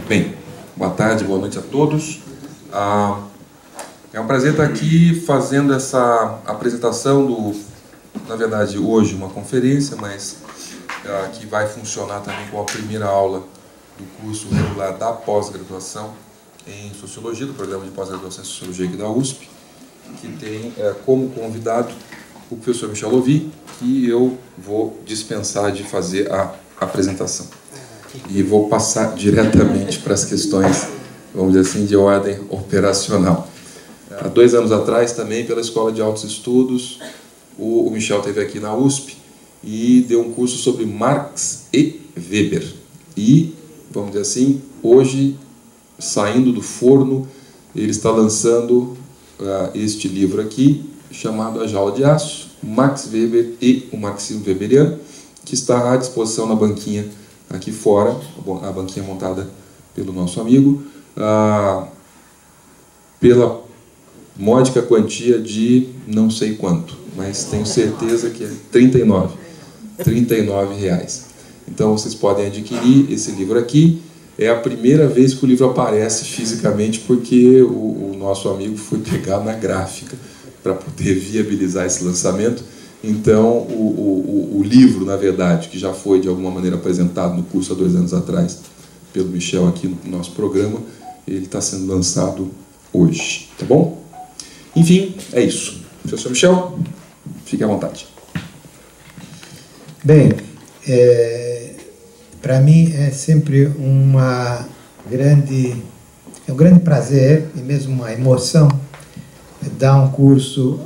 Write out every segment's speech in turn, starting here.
Bem, boa tarde, boa noite a todos. É um prazer estar aqui fazendo essa apresentação na verdade, hoje uma conferência, mas que vai funcionar também com a primeira aula do curso regular da pós-graduação em Sociologia, do programa de pós-graduação em Sociologia aqui da USP, que tem como convidado o professor Michel Louvi, e eu vou dispensar de fazer a apresentação. E vou passar diretamente para as questões, vamos dizer assim, de ordem operacional. Há 2 anos atrás, também, pela Escola de Altos Estudos, o Michel esteve aqui na USP e deu um curso sobre Marx e Weber. E, vamos dizer assim, hoje, saindo do forno, ele está lançando este livro aqui, chamado A Jaula de Aço, Max Weber e o Marxismo Weberiano, que está à disposição na banquinha aqui fora, a banquinha montada pelo nosso amigo, pela módica quantia de não sei quanto, mas tenho certeza que é R$ 39 reais. Então vocês podem adquirir esse livro aqui. É a primeira vez que o livro aparece fisicamente, porque o nosso amigo foi pegar na gráfica para poder viabilizar esse lançamento. Então, o livro, na verdade, que já foi de alguma maneira apresentado no curso há 2 anos atrás pelo Michel aqui no nosso programa, ele está sendo lançado hoje, tá bom? Enfim, é isso. Professor Michel, fique à vontade. Bem, para mim é sempre um grande prazer e mesmo uma emoção dar um curso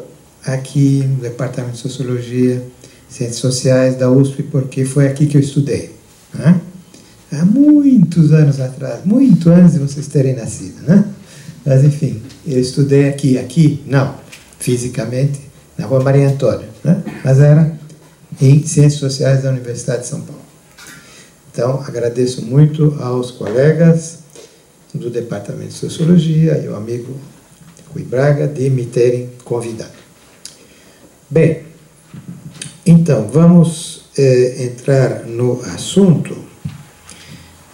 aqui no Departamento de Sociologia, Ciências Sociais da USP, porque foi aqui que eu estudei, né? Há muitos anos atrás, muito antes de vocês terem nascido, né? Mas enfim, eu estudei aqui não, fisicamente, na Rua Maria Antônia, né? Mas era em Ciências Sociais da Universidade de São Paulo. Então, agradeço muito aos colegas do Departamento de Sociologia e ao amigo Rui Braga de me terem convidado. Bem, então, vamos entrar no assunto.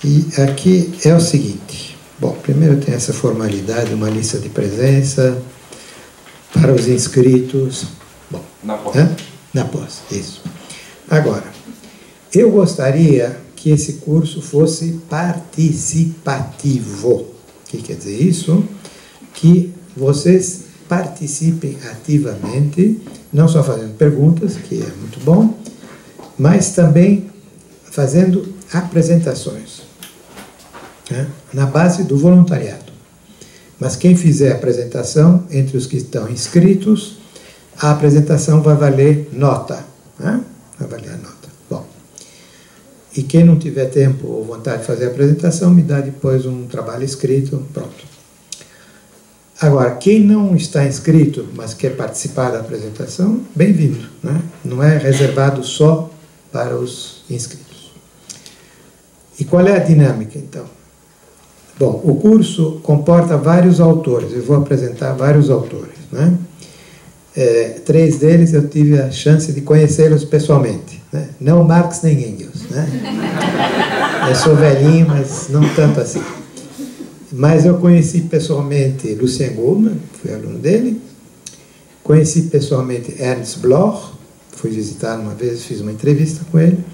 E aqui é o seguinte. Bom, primeiro tem essa formalidade, uma lista de presença para os inscritos. Bom, na pós. Na pós, isso. Agora, eu gostaria que esse curso fosse participativo. O que quer dizer isso? Que vocês participem ativamente, não só fazendo perguntas, que é muito bom, mas também fazendo apresentações, né, na base do voluntariado. Mas quem fizer a apresentação, entre os que estão inscritos, a apresentação vai valer nota, né? Vai valer a nota. Bom, e quem não tiver tempo ou vontade de fazer a apresentação, me dá depois um trabalho escrito, pronto. Agora, quem não está inscrito, mas quer participar da apresentação, bem-vindo, né? Não é reservado só para os inscritos. E qual é a dinâmica, então? Bom, o curso comporta vários autores, eu vou apresentar vários autores, né? 3 deles eu tive a chance de conhecê-los pessoalmente, né? Não Marx nem Engels, né? Eu sou velhinho, mas não tanto assim. Mas eu conheci pessoalmente Lucien Goldman, fui aluno dele, conheci pessoalmente Ernst Bloch, fui visitar uma vez, fiz uma entrevista com ele,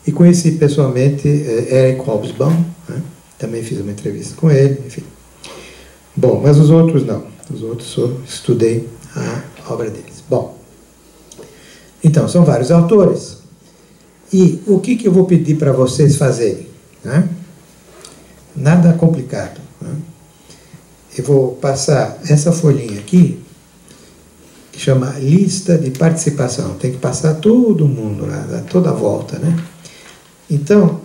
e conheci pessoalmente Eric Hobsbawm, né? Também fiz uma entrevista com ele, enfim. Bom, mas os outros não, os outros eu estudei a obra deles. Bom, então, são vários autores, e o que eu vou pedir para vocês fazerem, né? Nada complicado. Eu vou passar essa folhinha aqui, que chama lista de participação. Tem que passar todo mundo lá, toda a volta, né? Então,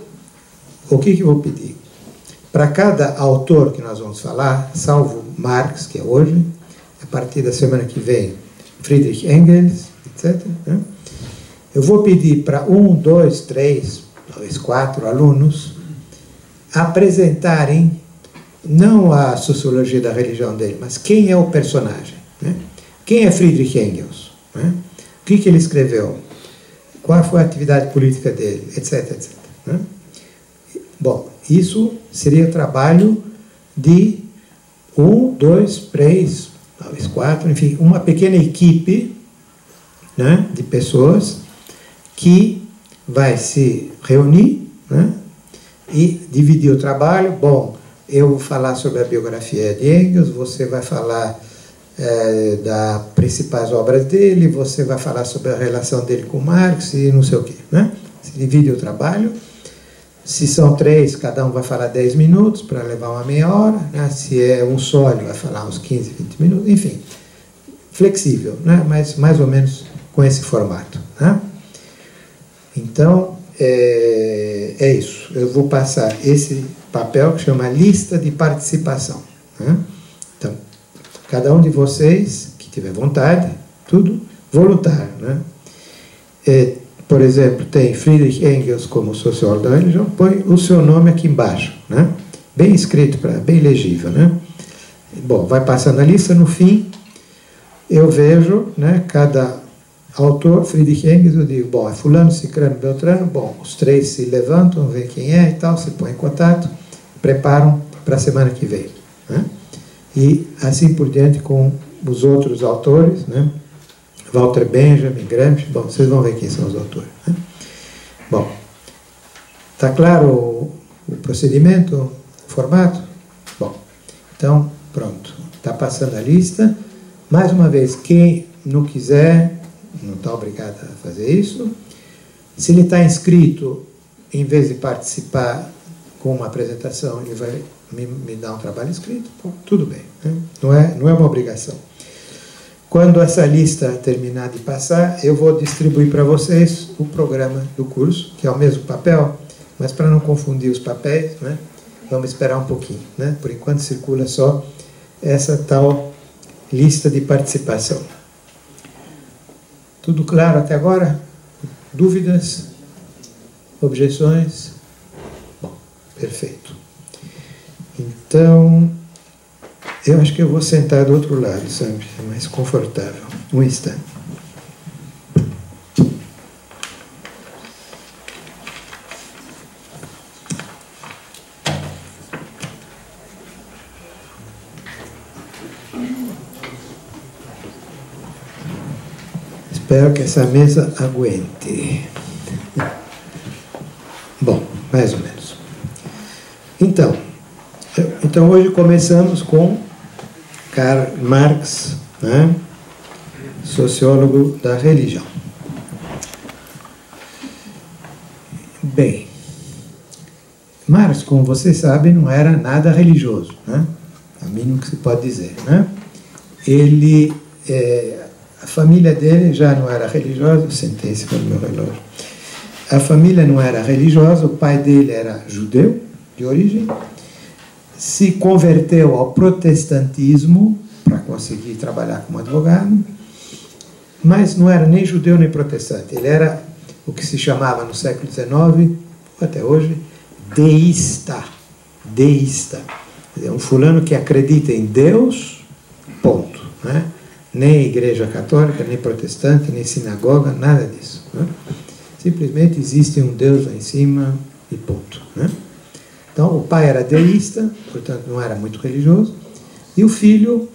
o que eu vou pedir? Para cada autor que nós vamos falar, salvo Marx, que é hoje, a partir da semana que vem, Friedrich Engels, etc., né? Eu vou pedir para 1, 2, 3, talvez 4 alunos apresentarem não a sociologia da religião dele, mas quem é o personagem, né? Quem é Friedrich Engels, né? O que ele escreveu, qual foi a atividade política dele, etc, etc, né? Bom, isso seria trabalho de 1, 2, 3, talvez 4, enfim, uma pequena equipe, né, de pessoas que vai se reunir, né, e dividir o trabalho. Bom, eu vou falar sobre a biografia de Engels, você vai falar das principais obras dele, você vai falar sobre a relação dele com Marx e não sei o quê, né? Se divide o trabalho. Se são 3, cada um vai falar 10 minutos para levar uma meia hora, né? Se é um só, ele vai falar uns 15, 20 minutos, enfim, flexível, né? Mas mais ou menos com esse formato, né? Então, é isso. Eu vou passar esse papel que chama lista de participação, né? Então, cada um de vocês que tiver vontade, tudo voluntário, né? Por exemplo, tem Friedrich Engels como sociólogo da religião, põe o seu nome aqui embaixo, né? Bem escrito, bem legível, né? Bom, vai passando a lista, no fim eu vejo, né, cada autor, Friedrich Engels, eu digo, bom, é fulano, cicrano, beltrano, bom, os 3 se levantam, vê quem é e tal, se põem em contato, preparam para a semana que vem, né? E assim por diante com os outros autores, né? Walter Benjamin, Gramsci, bom, vocês vão ver quem são os autores, né? Bom, está claro o procedimento, o formato? Bom, então, pronto, está passando a lista. Mais uma vez, quem não quiser, não está obrigado a fazer isso. Se ele está inscrito, em vez de participar com uma apresentação, ele vai me dar um trabalho escrito, bom, tudo bem, né? Não é uma obrigação. Quando essa lista terminar de passar, eu vou distribuir para vocês o programa do curso, que é o mesmo papel, mas para não confundir os papéis, né, vamos esperar um pouquinho, né? Por enquanto circula só essa tal lista de participação. Tudo claro até agora? Dúvidas? Objeções? Bom, perfeito. Então, eu acho que eu vou sentar do outro lado, sabe? É mais confortável. Um instante. Espero que essa mesa aguente. Bom, mais ou menos. Então hoje começamos com Karl Marx, né? Sociólogo da religião. Bem, Marx, como vocês sabem, não era nada religioso, né? É o mínimo que se pode dizer, né? Ele, a família dele já não era religiosa, sentei em cima do meu relógio. A família não era religiosa, o pai dele era judeu, de origem, se converteu ao protestantismo para conseguir trabalhar como advogado, mas não era nem judeu nem protestante. Ele era o que se chamava no século XIX, até hoje, deísta. Deísta. É um fulano que acredita em Deus, ponto, né? Nem igreja católica, nem protestante, nem sinagoga, nada disso, né? Simplesmente existe um Deus lá em cima e ponto, né? Então, o pai era deísta, portanto, não era muito religioso, e o filho,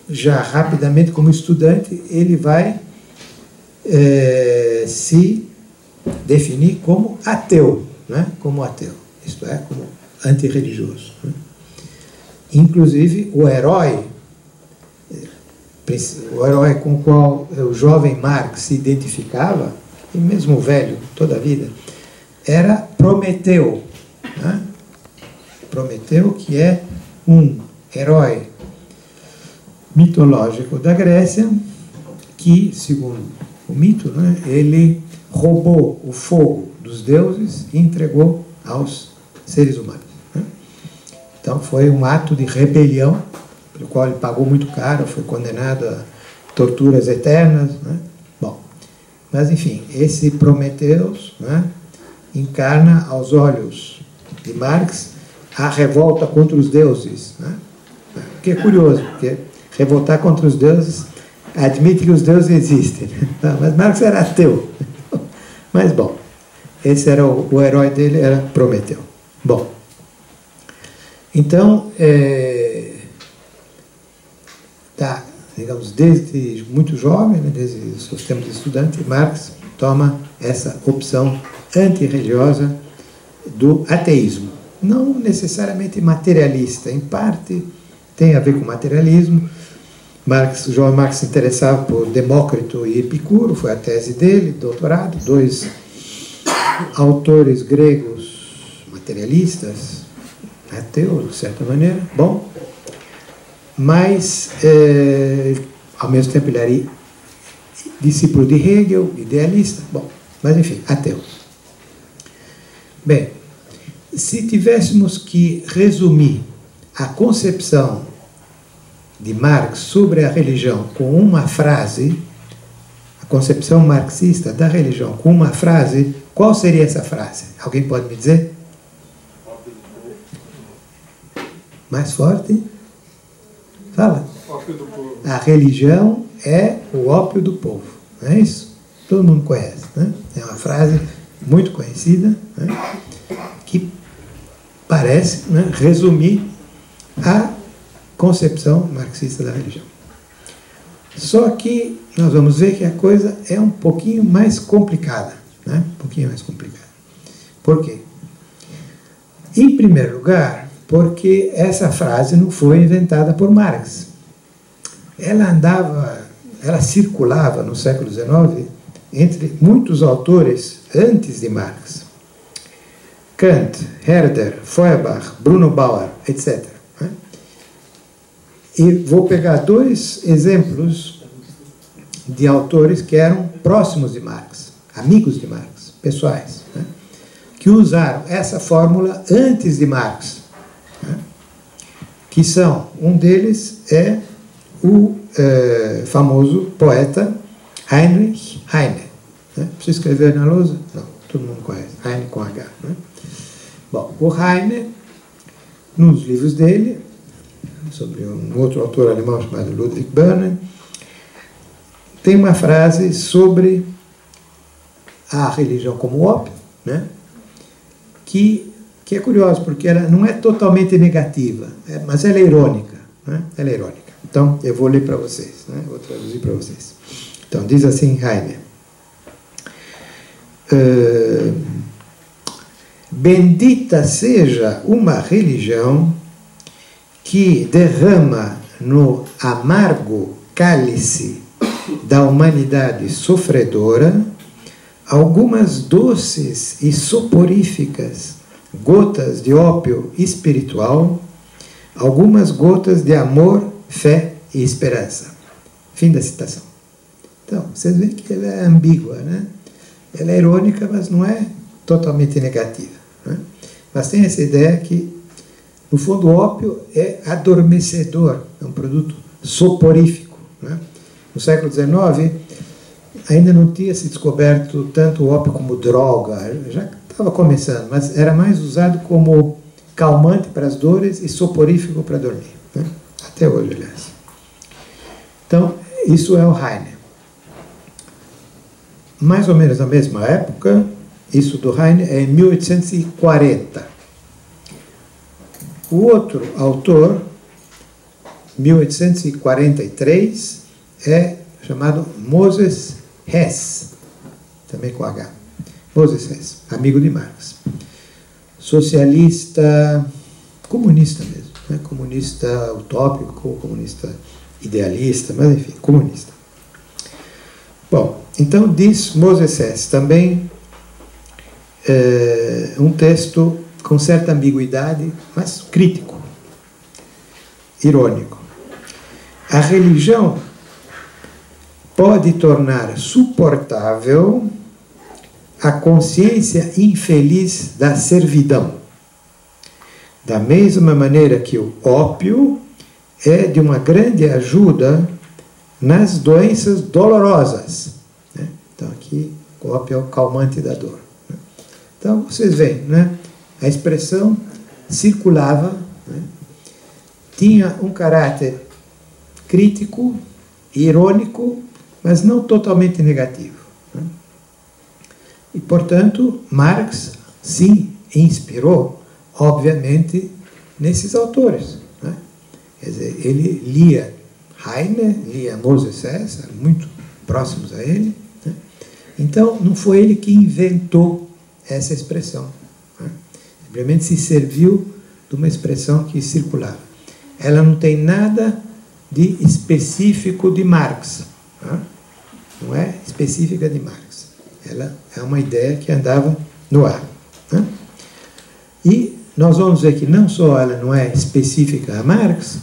já rapidamente como estudante, ele vai se definir como ateu, né? Como ateu, isto é, como antirreligioso, né? Inclusive, o herói com o qual o jovem Marx se identificava, e mesmo o velho, toda a vida, era Prometeu, né? Prometeu, que é um herói mitológico da Grécia, que, segundo o mito, né, ele roubou o fogo dos deuses e entregou aos seres humanos, né? Então foi um ato de rebelião, pelo qual ele pagou muito caro, foi condenado a torturas eternas, né? Bom, mas enfim, esse Prometeus, né, encarna aos olhos de Marx a revolta contra os deuses, né? Que é curioso, porque revoltar contra os deuses admite que os deuses existem, né? Mas Marx era ateu. Mas bom, esse era o herói dele, era Prometeu. Bom, então, digamos, desde muito jovem, né, desde os seus tempos de estudante, Marx toma essa opção antirreligiosa do ateísmo. Não necessariamente materialista, em parte tem a ver com materialismo. João Marx se interessava por Demócrito e Epicuro, foi a tese dele, doutorado, dois autores gregos materialistas, ateus, de certa maneira. Bom, mas, ao mesmo tempo, ele era discípulo de Hegel, idealista, bom, mas enfim, ateu. Bem, se tivéssemos que resumir a concepção de Marx sobre a religião com uma frase, a concepção marxista da religião com uma frase, qual seria essa frase? Alguém pode me dizer? Mais forte? Fala. A religião é o ópio do povo. Não é isso? Todo mundo conhece, né? É uma frase muito conhecida, né? Que parece, né, resumir a concepção marxista da religião. Só que nós vamos ver que a coisa é um pouquinho mais complicada, né? Um pouquinho mais complicada. Por quê? Em primeiro lugar, porque essa frase não foi inventada por Marx. Ela circulava no século XIX entre muitos autores antes de Marx. Kant, Herder, Feuerbach, Bruno Bauer, etc. E vou pegar dois exemplos de autores que eram próximos de Marx, amigos de Marx, pessoais, né, que usaram essa fórmula antes de Marx, né, que são, um deles é o famoso poeta Heinrich Heine. Né? Precisa escrever na lousa? Não, todo mundo conhece, Heine com H. Né? Bom, o Heine, nos livros dele, sobre um outro autor alemão chamado Ludwig Börne, tem uma frase sobre a religião como ópio, né? que é curiosa, porque ela não é totalmente negativa, mas ela é irônica. Né? Ela é irônica. Então, eu vou ler para vocês, né? Vou traduzir para vocês. Então, diz assim Heine: bendita seja uma religião que derrama no amargo cálice da humanidade sofredora algumas doces e soporíficas gotas de ópio espiritual, algumas gotas de amor, fé e esperança. Fim da citação. Então, vocês veem que ela é ambígua, né? Ela é irônica, mas não é totalmente negativa, né? Mas tem essa ideia que, no fundo, o ópio é adormecedor, é um produto soporífico, né? No século XIX, ainda não tinha se descoberto tanto o ópio como droga, já estava começando, mas era mais usado como calmante para as dores e soporífico para dormir, né? Até hoje, aliás. Então, isso é o Heine. Mais ou menos na mesma época, isso do Heine é em 1840. O outro autor, 1843, é chamado Moses Hess, também com H. Moses Hess, amigo de Marx. Socialista, comunista mesmo, né? Comunista utópico, comunista idealista, mas enfim, comunista. Bom, então diz Moses Hess também um texto com certa ambiguidade, mas crítico, irônico. A religião pode tornar suportável a consciência infeliz da servidão, da mesma maneira que o ópio é de uma grande ajuda nas doenças dolorosas, né? Então aqui o ópio é o calmante da dor, né? Então vocês veem, né? A expressão circulava, né? Tinha um caráter crítico, irônico, mas não totalmente negativo, né? E, portanto, Marx se inspirou, obviamente, nesses autores, né? Quer dizer, ele lia Heine, lia Moses César, muito próximos a ele, né? Então, não foi ele que inventou essa expressão, né? Simplesmente se serviu de uma expressão que circulava. Ela não tem nada de específico de Marx, né? Não é específica de Marx. Ela é uma ideia que andava no ar, né? E nós vamos ver que não só ela não é específica a Marx,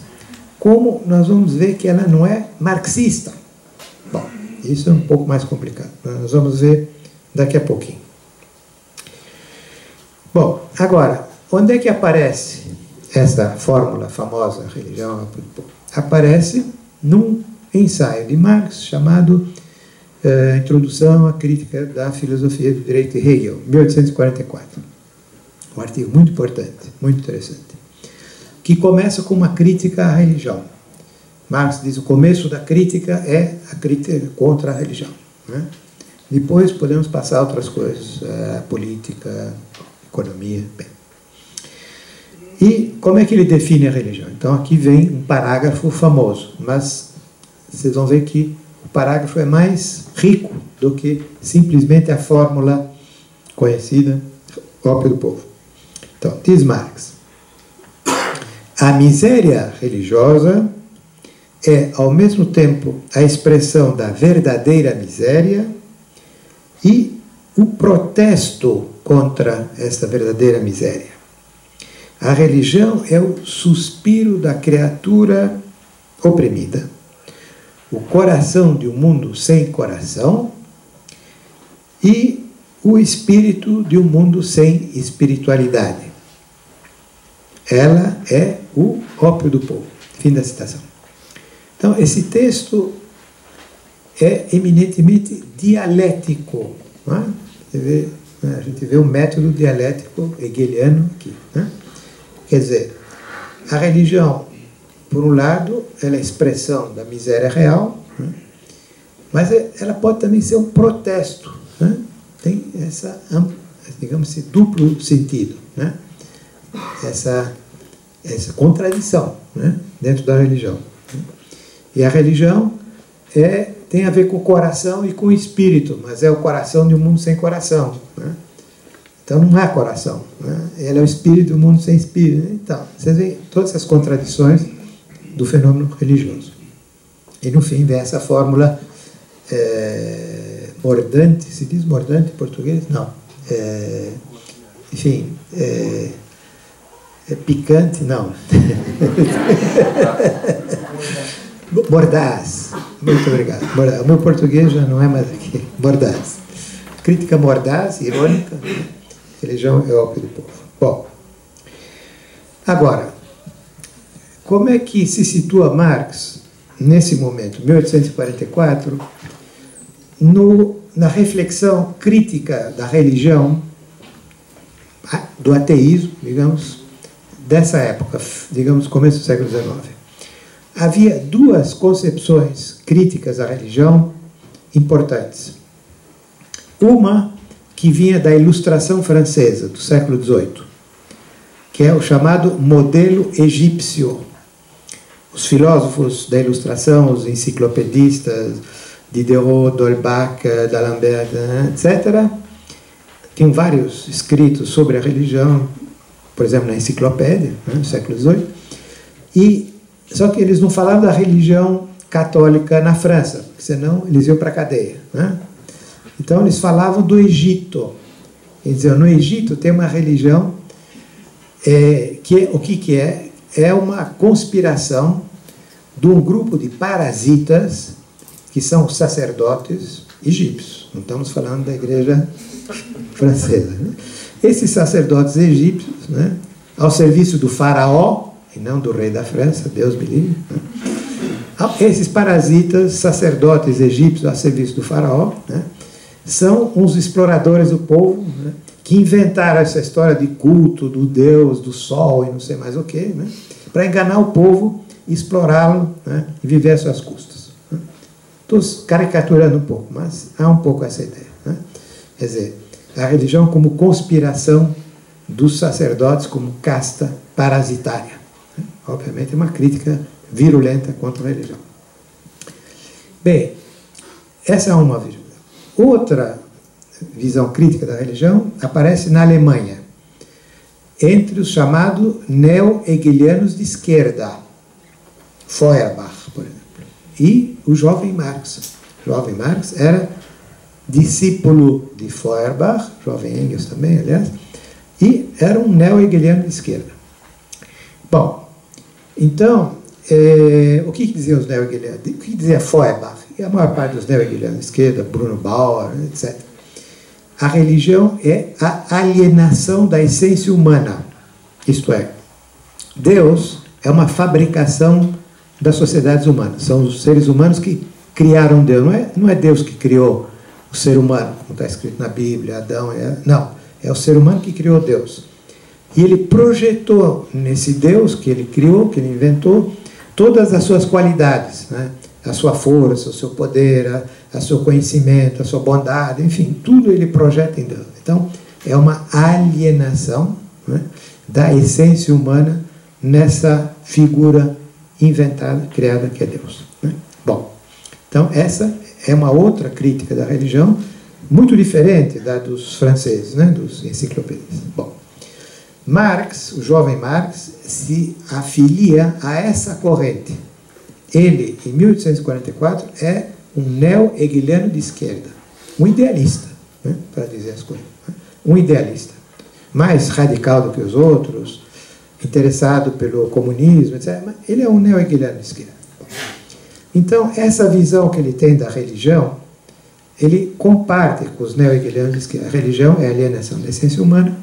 como nós vamos ver que ela não é marxista. Bom, isso é um pouco mais complicado. Nós vamos ver daqui a pouquinho. Bom, agora, onde é que aparece essa fórmula famosa, religião? Aparece num ensaio de Marx chamado Introdução à Crítica da Filosofia do Direito de Hegel, 1844. Um artigo muito importante, muito interessante, que começa com uma crítica à religião. Marx diz que o começo da crítica é a crítica contra a religião, né? Depois podemos passar a outras coisas, política, economia. Bem. E como é que ele define a religião? Então aqui vem um parágrafo famoso, mas vocês vão ver que o parágrafo é mais rico do que simplesmente a fórmula conhecida, ópio do povo. Então, diz Marx: a miséria religiosa é, ao mesmo tempo, a expressão da verdadeira miséria e o protesto contra esta verdadeira miséria. A religião é o suspiro da criatura oprimida, o coração de um mundo sem coração e o espírito de um mundo sem espiritualidade. Ela é o ópio do povo. Fim da citação. Então, esse texto é eminentemente dialético, não é? A gente vê o método dialético hegeliano aqui, né? Quer dizer, a religião, por um lado, ela é a expressão da miséria real, né? Mas ela pode também ser um protesto, né? Tem essa, digamos, esse duplo sentido, né? Essa contradição, né? Dentro da religião. E a religião tem a ver com o coração e com o espírito, mas é o coração de um mundo sem coração, né? Então não há coração, né? Ela é o espírito do mundo sem espírito, né? Então, vocês veem todas essas contradições do fenômeno religioso. E no fim vem essa fórmula mordante, se diz mordante em português? Não. Enfim, picante? Não. Mordaz. Muito obrigado. Mordaz. O meu português já não é mais aqui. Mordaz. Crítica mordaz, irônica, né? Religião é ópio do povo. Bom, agora, como é que se situa Marx nesse momento, 1844, na reflexão crítica da religião, do ateísmo, digamos, dessa época, digamos, começo do século XIX? Havia duas concepções críticas à religião importantes. Uma que vinha da Ilustração Francesa, do século XVIII, que é o chamado modelo egípcio. Os filósofos da Ilustração, os enciclopedistas, Diderot, D'Holbach, D'Alembert, etc., tinham vários escritos sobre a religião, por exemplo, na enciclopédia, né, no século XVIII, só que eles não falavam da religião católica na França, porque senão eles iam para a cadeia, né? Então eles falavam do Egito. Eles diziam, no Egito tem uma religião que o que é? É uma conspiração de um grupo de parasitas que são os sacerdotes egípcios. Não estamos falando da igreja francesa, né? Esses sacerdotes egípcios, né, ao serviço do faraó, e não do rei da França, Deus me livre, né? Esses parasitas, sacerdotes egípcios ao serviço do faraó, né, são uns exploradores do povo, né, que inventaram essa história de culto do Deus, do sol e não sei mais o que, né, para enganar o povo, explorá-lo, né, e viver às suas custas. Né. Estou caricaturando um pouco, mas há um pouco essa ideia, né. Quer dizer, a religião como conspiração dos sacerdotes como casta parasitária. Obviamente é uma crítica virulenta contra a religião. Bem, essa é uma visão. Outra visão crítica da religião aparece na Alemanha, entre os chamados neo-hegelianos de esquerda, Feuerbach, por exemplo, e o jovem Marx. O jovem Marx era discípulo de Feuerbach, jovem Engels também, aliás, e era um neo-hegeliano de esquerda. Bom, então, o que diziam os neo-hegelianos? O que dizia Feuerbach? E a maior parte dos neo-hegelianos de esquerda, Bruno Bauer, etc. A religião é a alienação da essência humana. Isto é, Deus é uma fabricação das sociedades humanas. São os seres humanos que criaram Deus. Não é Deus que criou o ser humano, como está escrito na Bíblia, Adão. Não, é o ser humano que criou Deus. E ele projetou nesse Deus que ele criou, que ele inventou, todas as suas qualidades, né? A sua força, o seu poder, o seu conhecimento, a sua bondade, enfim, tudo ele projeta em Deus. Então, é uma alienação, né, da essência humana nessa figura inventada, criada, que é Deus. Né? Bom, então essa é uma outra crítica da religião, muito diferente da dos franceses, né, dos enciclopedistas. Bom, Marx, o jovem Marx, se afilia a essa corrente. Ele, em 1844, é um neo-hegeliano de esquerda, um idealista, né, para dizer as coisas, né? Um idealista, mais radical do que os outros, interessado pelo comunismo, etc. Mas ele é um neo-hegeliano de esquerda. Então, essa visão que ele tem da religião, ele comparte com os neo-hegelianos de esquerda. A religião é a alienação da essência humana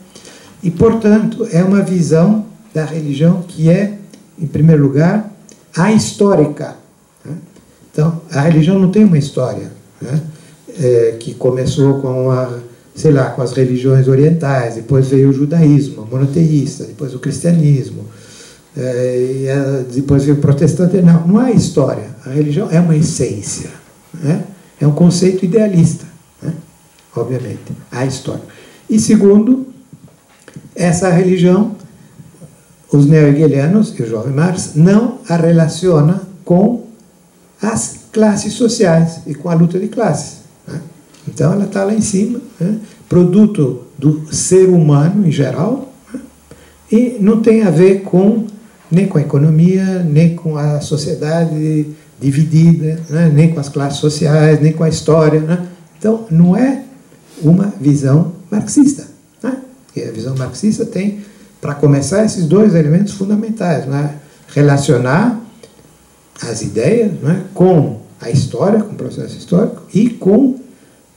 e, portanto, é uma visão da religião que é, em primeiro lugar, ahistórica. Né? Então, a religião não tem uma história, né, que começou com com as religiões orientais, depois veio o judaísmo, monoteísta, depois o cristianismo, depois veio o protestante. Não há história. A religião é uma essência, né? É um conceito idealista, né? Obviamente, há história. E segundo, essa religião, os neo-hegelianos e o jovem Marx não a relaciona com as classes sociais e com a luta de classes. Né? Então ela está lá em cima, né? Produto do ser humano em geral, né? E não tem a ver nem com a economia, nem com a sociedade dividida, né? Nem com as classes sociais, nem com a história. Né? Então não é uma visão marxista. Né? E a visão marxista tem, para começar, esses dois elementos fundamentais, né? Relacionar as ideias, né, com a história, com o processo histórico e com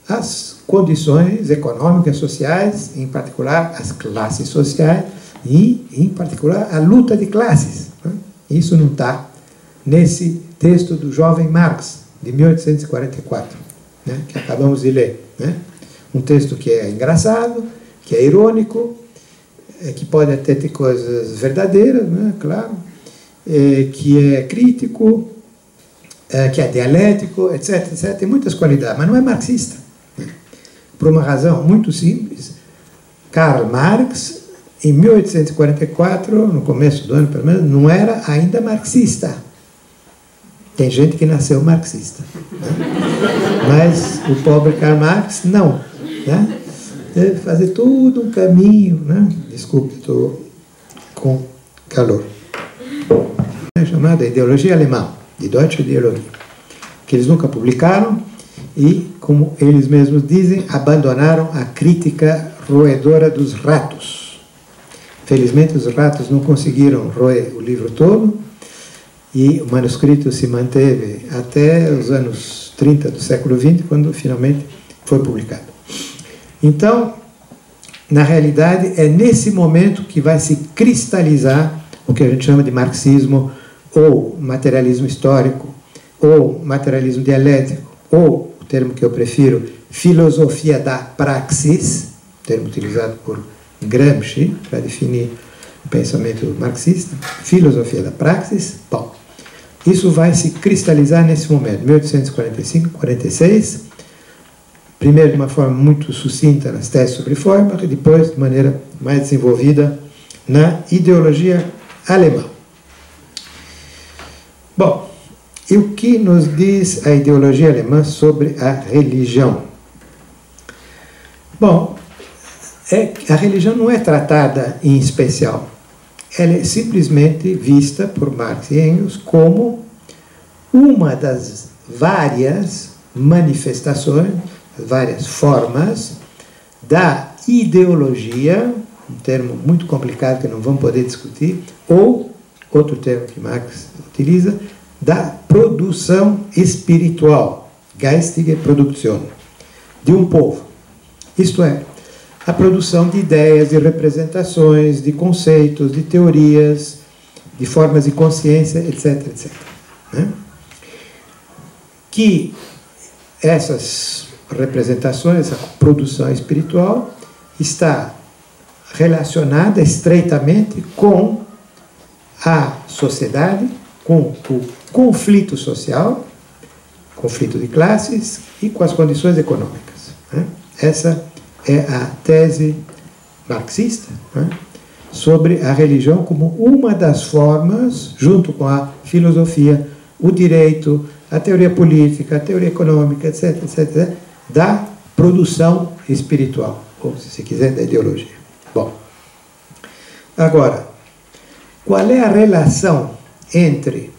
as condições econômicas, sociais, em particular as classes sociais e, em particular, a luta de classes. Né? Isso não está nesse texto do jovem Marx, de 1844, né, que acabamos de ler. Né? Um texto que é engraçado, que é irônico, que pode até ter coisas verdadeiras, né, claro, que é crítico, que é dialético, etc, etc. Tem muitas qualidades, mas não é marxista. Né? Por uma razão muito simples. Karl Marx, em 1844, no começo do ano pelo menos, não era ainda marxista. Tem gente que nasceu marxista. Né? Mas o pobre Karl Marx, não. Né? Deve fazer todo um caminho, né? Desculpe, estou com calor. É chamada Ideologia Alemã, de Deutsche Ideologie, que eles nunca publicaram e, como eles mesmos dizem, abandonaram a crítica roedora dos ratos. Felizmente, os ratos não conseguiram roer o livro todo e o manuscrito se manteve até os anos 30 do século XX, quando finalmente foi publicado. Então, na realidade, é nesse momento que vai se cristalizar o que a gente chama de marxismo, ou materialismo histórico, ou materialismo dialético, ou, o termo que eu prefiro, filosofia da praxis, termo utilizado por Gramsci para definir o pensamento marxista, filosofia da praxis. Bom, isso vai se cristalizar nesse momento, 1845, 46, primeiro de uma forma muito sucinta nas teses sobre Feuerbach, e depois de maneira mais desenvolvida na ideologia alemã. Bom, e o que nos diz a ideologia alemã sobre a religião? Bom, a religião não é tratada em especial. Ela é simplesmente vista por Marx e Engels como uma das várias manifestações, várias formas da ideologia, um termo muito complicado que não vamos poder discutir, ou, outro termo que Marx utiliza, da produção espiritual, geistige Produktion, de um povo. Isto é, a produção de ideias, de representações, de conceitos, de teorias, de formas de consciência, etc, etc. Né? Que essas representações, essa produção espiritual, está relacionada estreitamente com a sociedade, com o conflito social, conflito de classes e com as condições econômicas. Né? Essa é a tese marxista, né, sobre a religião como uma das formas, junto com a filosofia, o direito, a teoria política, a teoria econômica, etc, etc, da produção espiritual, ou, se quiser, da ideologia. Bom, agora, qual é a relação entre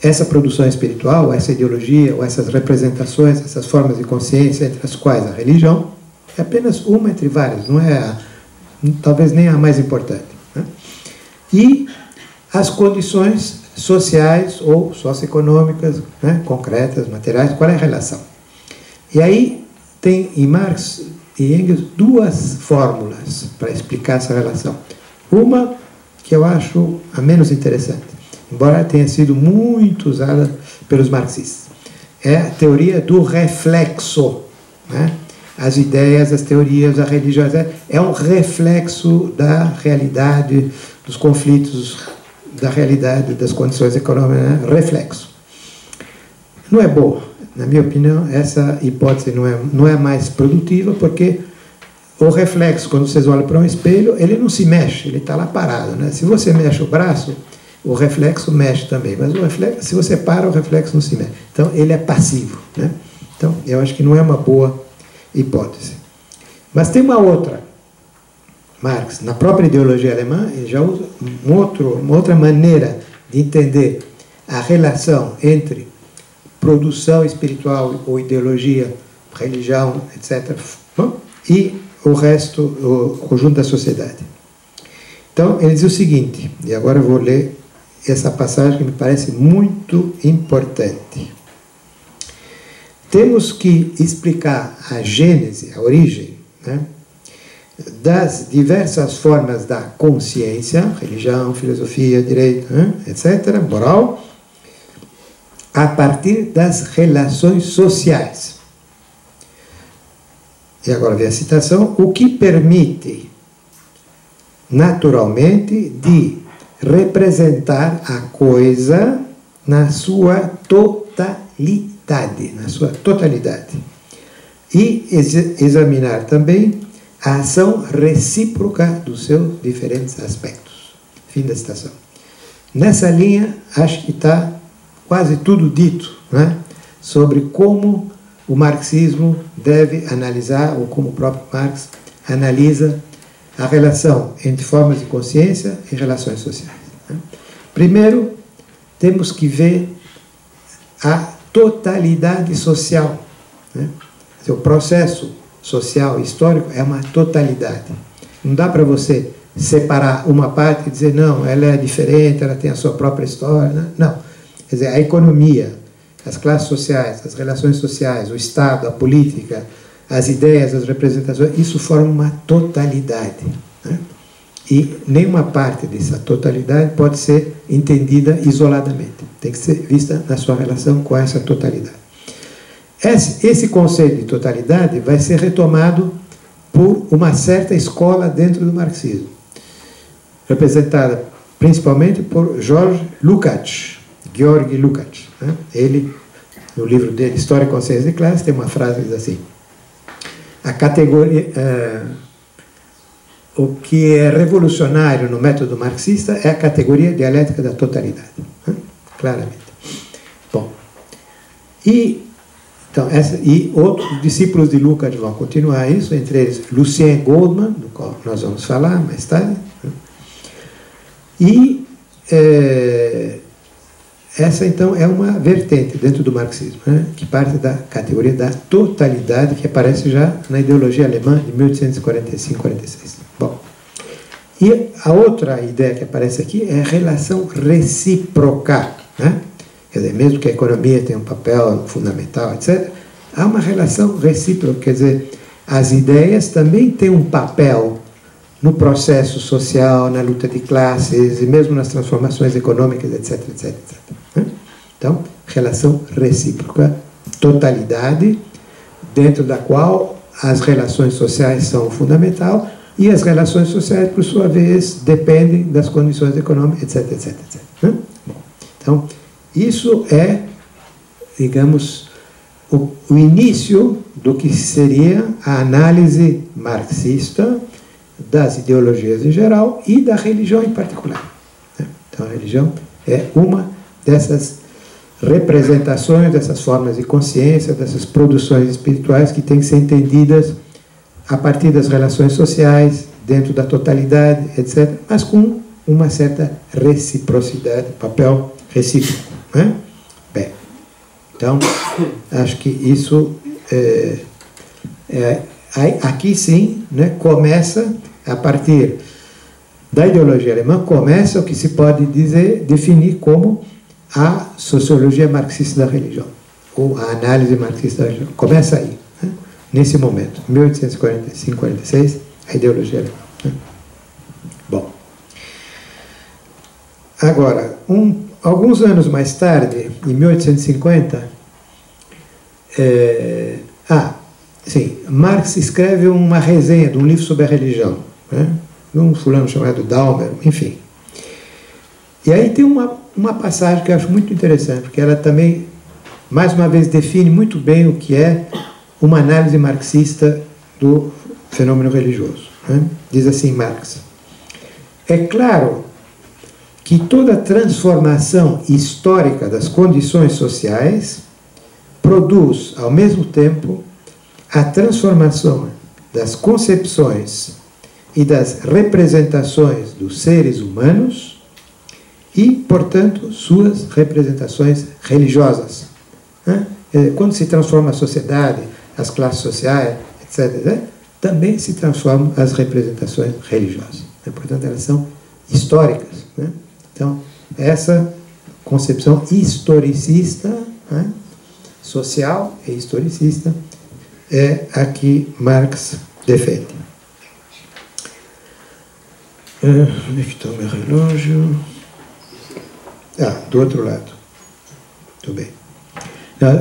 essa produção espiritual, essa ideologia, ou essas representações, essas formas de consciência, entre as quais a religião é apenas uma entre várias, não é talvez nem a mais importante, né? E as condições sociais ou socioeconômicas, né, concretas, materiais, qual é a relação? E aí tem em Marx e Engels duas fórmulas para explicar essa relação. Uma que eu acho a menos interessante, embora tenha sido muito usada pelos marxistas, é a teoria do reflexo, né? As ideias, as teorias, a religião, é um reflexo da realidade, dos conflitos, da realidade, das condições econômicas, né? Reflexo. Não é boa. Na minha opinião, essa hipótese não é mais produtiva, porque o reflexo, quando vocês olham para um espelho, ele não se mexe, ele está lá parado, né? Se você mexe o braço, o reflexo mexe também, mas o reflexo, se você para, o reflexo não se mexe. Então, ele é passivo, né? Então, eu acho que não é uma boa hipótese. Mas tem uma outra. Marx, na própria ideologia alemã, ele já usa uma outra maneira de entender a relação entre produção espiritual ou ideologia, religião, etc., e o resto, o conjunto da sociedade. Então, ele diz o seguinte, e agora eu vou ler essa passagem que me parece muito importante. Temos que explicar a gênese, a origem, né, das diversas formas da consciência, religião, filosofia, direito, etc., moral, a partir das relações sociais. E agora vem a citação: o que permite, naturalmente, de representar a coisa na sua totalidade, na sua totalidade, e examinar também a ação recíproca dos seus diferentes aspectos. Fim da citação. Nessa linha, acho que está quase tudo dito, né, sobre como o marxismo deve analisar, ou como o próprio Marx analisa a relação entre formas de consciência e relações sociais. Né. Primeiro, temos que ver a totalidade social, né? O processo social histórico é uma totalidade. Não dá para você separar uma parte e dizer, não, ela é diferente, ela tem a sua própria história. Né? Não. Quer dizer, a economia, as classes sociais, as relações sociais, o Estado, a política, as ideias, as representações, isso forma uma totalidade. Né? E nenhuma parte dessa totalidade pode ser entendida isoladamente. Tem que ser vista na sua relação com essa totalidade. Esse conceito de totalidade vai ser retomado por uma certa escola dentro do marxismo, representada principalmente por Georg Lukács. Né? Ele, no livro dele, História e Consciência de Classe, tem uma frase que diz assim: a categoria... o que é revolucionário no método marxista é a categoria dialética da totalidade, né? Claramente. Bom, então, outros discípulos de Lukács vão continuar isso, entre eles Lucien Goldman, do qual nós vamos falar mais tarde, né? E essa, então, é uma vertente dentro do marxismo, né, que parte da categoria da totalidade, que aparece já na ideologia alemã de 1845-46. Bom, e a outra ideia que aparece aqui é a relação recíproca, né? Quer dizer, mesmo que a economia tenha um papel fundamental, etc., há uma relação recíproca, quer dizer, as ideias também têm um papel no processo social, na luta de classes, e mesmo nas transformações econômicas, etc., etc., etc. Então, relação recíproca, totalidade, dentro da qual as relações sociais são fundamental, e as relações sociais, por sua vez, dependem das condições econômicas, etc., etc., etc. Bom, então, isso é, digamos, o início do que seria a análise marxista das ideologias em geral e da religião em particular. Então, a religião é uma dessas representações, dessas formas de consciência, dessas produções espirituais que têm que ser entendidas a partir das relações sociais, dentro da totalidade, etc., mas com uma certa reciprocidade, papel recíproco, né? Bem, então, acho que isso, aqui sim, né, começa, a partir da ideologia alemã, começa o que se pode definir como a sociologia marxista da religião, ou a análise marxista da religião. Começa aí, né? Nesse momento, 1845-46, a ideologia alemã. Né? Bom, agora, alguns anos mais tarde, em 1850, Marx escreve uma resenha de um livro sobre a religião, né? De um fulano chamado Daumer, enfim. E aí tem uma passagem que eu acho muito interessante, porque ela também, mais uma vez, define muito bem o que é uma análise marxista do fenômeno religioso, né? Diz assim Marx: é claro que toda transformação histórica das condições sociais produz, ao mesmo tempo, a transformação das concepções e das representações dos seres humanos e, portanto, suas representações religiosas. Quando se transforma a sociedade, as classes sociais, etc., também se transformam as representações religiosas. Portanto, elas são históricas. Então, essa concepção historicista, social e historicista, é a que Marx defende. Onde é que está o meu relógio? Do outro lado. Muito bem.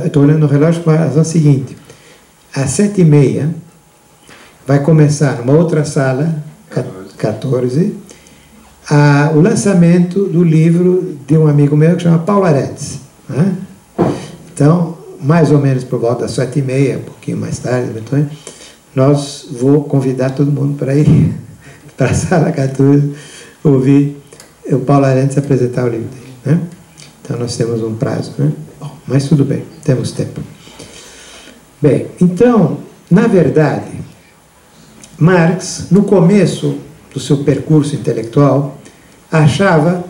Estou olhando o relógio para a razão seguinte. Às 7h30 vai começar numa outra sala, 14, o lançamento do livro de um amigo meu que chama Paulo Arantes. Então, mais ou menos por volta das 7h30, um pouquinho mais tarde, vou convidar todo mundo para ir para a sala 14, ouvir o Paulo Arantes apresentar o livro dele. Então, nós temos um prazo. Bom, mas tudo bem, temos tempo. Bem, então, na verdade, Marx, no começo do seu percurso intelectual, achava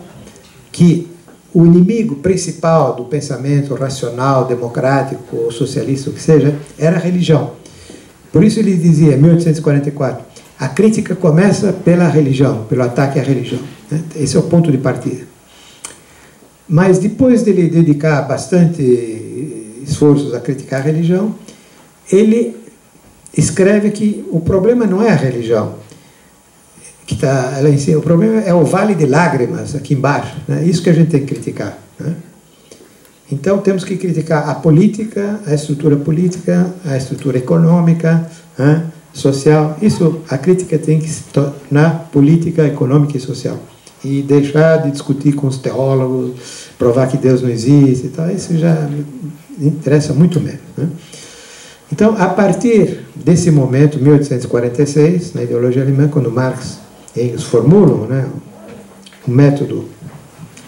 que o inimigo principal do pensamento racional, democrático ou socialista, o que seja, era a religião. Por isso ele dizia, em 1844, a crítica começa pela religião, pelo ataque à religião. Esse é o ponto de partida. Mas depois dele dedicar bastante esforços a criticar a religião, ele escreve que o problema não é a religião, que está lá em cima, o problema é o vale de lágrimas aqui embaixo, isso que a gente tem que criticar. Então temos que criticar a política, a estrutura econômica, social. Isso, a crítica tem que se tornar política, econômica e social. E deixar de discutir com os teólogos, provar que Deus não existe e tal, isso já interessa muito menos. Então, a partir desse momento, 1846, na ideologia alemã, quando Marx e Engels formulam, né, o método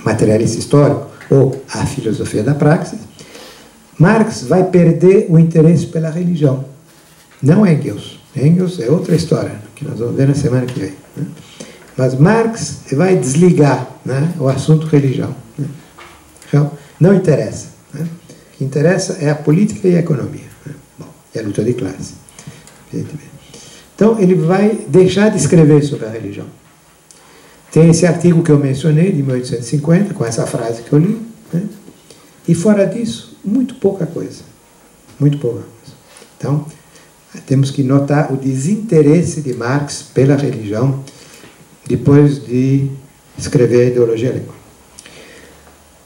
materialista histórico, ou a filosofia da praxis, Marx vai perder o interesse pela religião. Não Engels. Engels é outra história, que nós vamos ver na semana que vem. Né? Mas Marx vai desligar, né, o assunto religião. Né? Então, não interessa. Né? O que interessa é a política e a economia. Né? Bom, e a luta de classe. Então, ele vai deixar de escrever sobre a religião. Tem esse artigo que eu mencionei, de 1850, com essa frase que eu li. Né? E fora disso, muito pouca coisa. Muito pouca coisa. Então, temos que notar o desinteresse de Marx pela religião depois de escrever a ideologia alemã.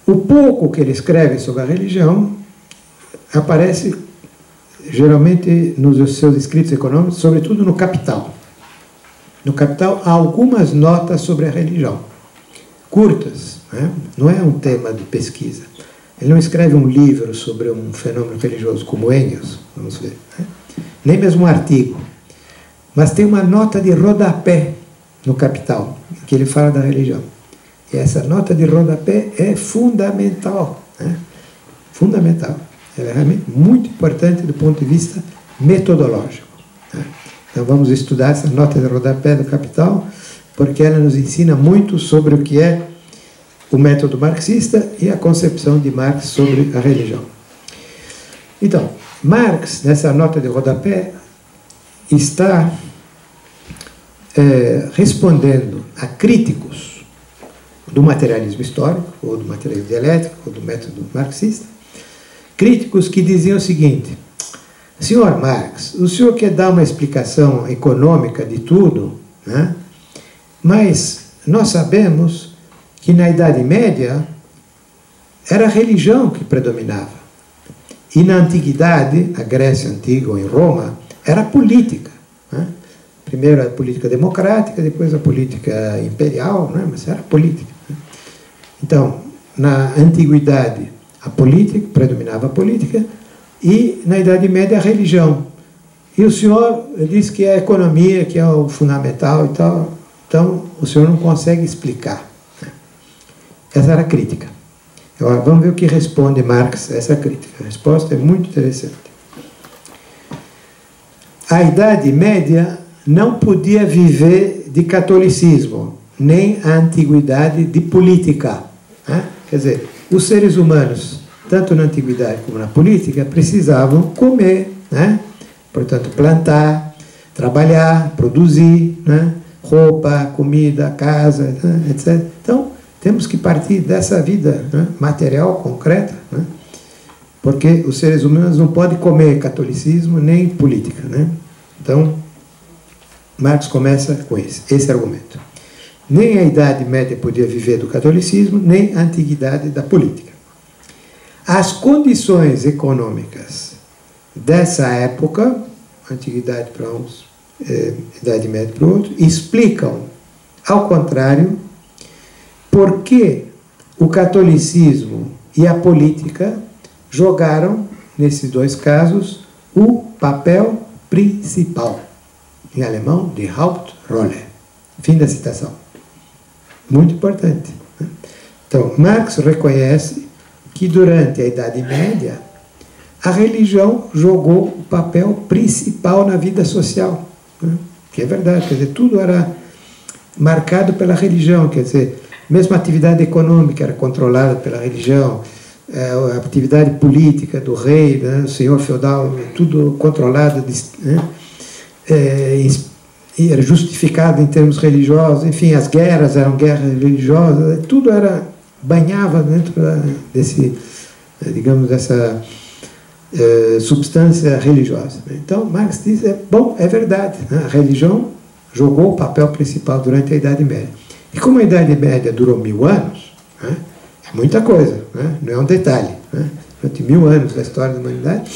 O pouco que ele escreve sobre a religião aparece geralmente nos seus escritos econômicos, sobretudo no Capital. No Capital há algumas notas sobre a religião, curtas, né? Não é um tema de pesquisa. Ele não escreve um livro sobre um fenômeno religioso como Engels, vamos ver, né? Nem mesmo um artigo. Mas tem uma nota de rodapé no Capital, em que ele fala da religião. E essa nota de rodapé é fundamental, né? Fundamental. Ela é realmente muito importante do ponto de vista metodológico. Né? Então vamos estudar essa nota de rodapé do Capital, porque ela nos ensina muito sobre o que é o método marxista e a concepção de Marx sobre a religião. Então, Marx, nessa nota de rodapé, está respondendo a críticos do materialismo histórico, ou do materialismo dialético, ou do método marxista, críticos que diziam o seguinte: senhor Marx, o senhor quer dar uma explicação econômica de tudo, né? Mas nós sabemos que na Idade Média era a religião que predominava. E na Antiguidade, na Grécia Antiga ou em Roma, era a política. Né? Primeiro a política democrática, depois a política imperial, né? Mas era a política. Né? Então, na Antiguidade, a política, predominava a política, e na Idade Média a religião. E o senhor disse que é a economia que é o fundamental e tal, então o senhor não consegue explicar. Essa era a crítica. Agora, vamos ver o que responde Marx a essa crítica. A resposta é muito interessante. A Idade Média não podia viver de catolicismo, nem a Antiguidade de política. Né? Quer dizer, os seres humanos, tanto na Antiguidade como na política, precisavam comer, né? Portanto, plantar, trabalhar, produzir, né? Roupa, comida, casa, né? etc. Então, temos que partir dessa vida, né, material, concreta, né, porque os seres humanos não podem comer catolicismo nem política. Né? Então, Marx começa com esse argumento. Nem a Idade Média podia viver do catolicismo, nem a Antiguidade da política. As condições econômicas dessa época, Antiguidade para uns, Idade Média para outros, explicam, ao contrário, por que o catolicismo e a política jogaram, nesses dois casos, o papel principal. Em alemão, die Hauptrolle. Fim da citação. Muito importante. Então, Marx reconhece que durante a Idade Média a religião jogou o papel principal na vida social. Que é verdade, quer dizer, tudo era marcado pela religião, quer dizer, mesmo a atividade econômica era controlada pela religião, a atividade política do rei, né, do senhor feudal, tudo controlado, né, era justificado em termos religiosos, enfim, as guerras eram guerras religiosas, tudo era, banhava dentro desse, digamos, dessa substância religiosa. Então, Marx diz, bom, é verdade, né, a religião jogou o papel principal durante a Idade Média. E como a Idade Média durou 1000 anos, né, é muita coisa, né, não é um detalhe. Né, durante 1000 anos da história da humanidade,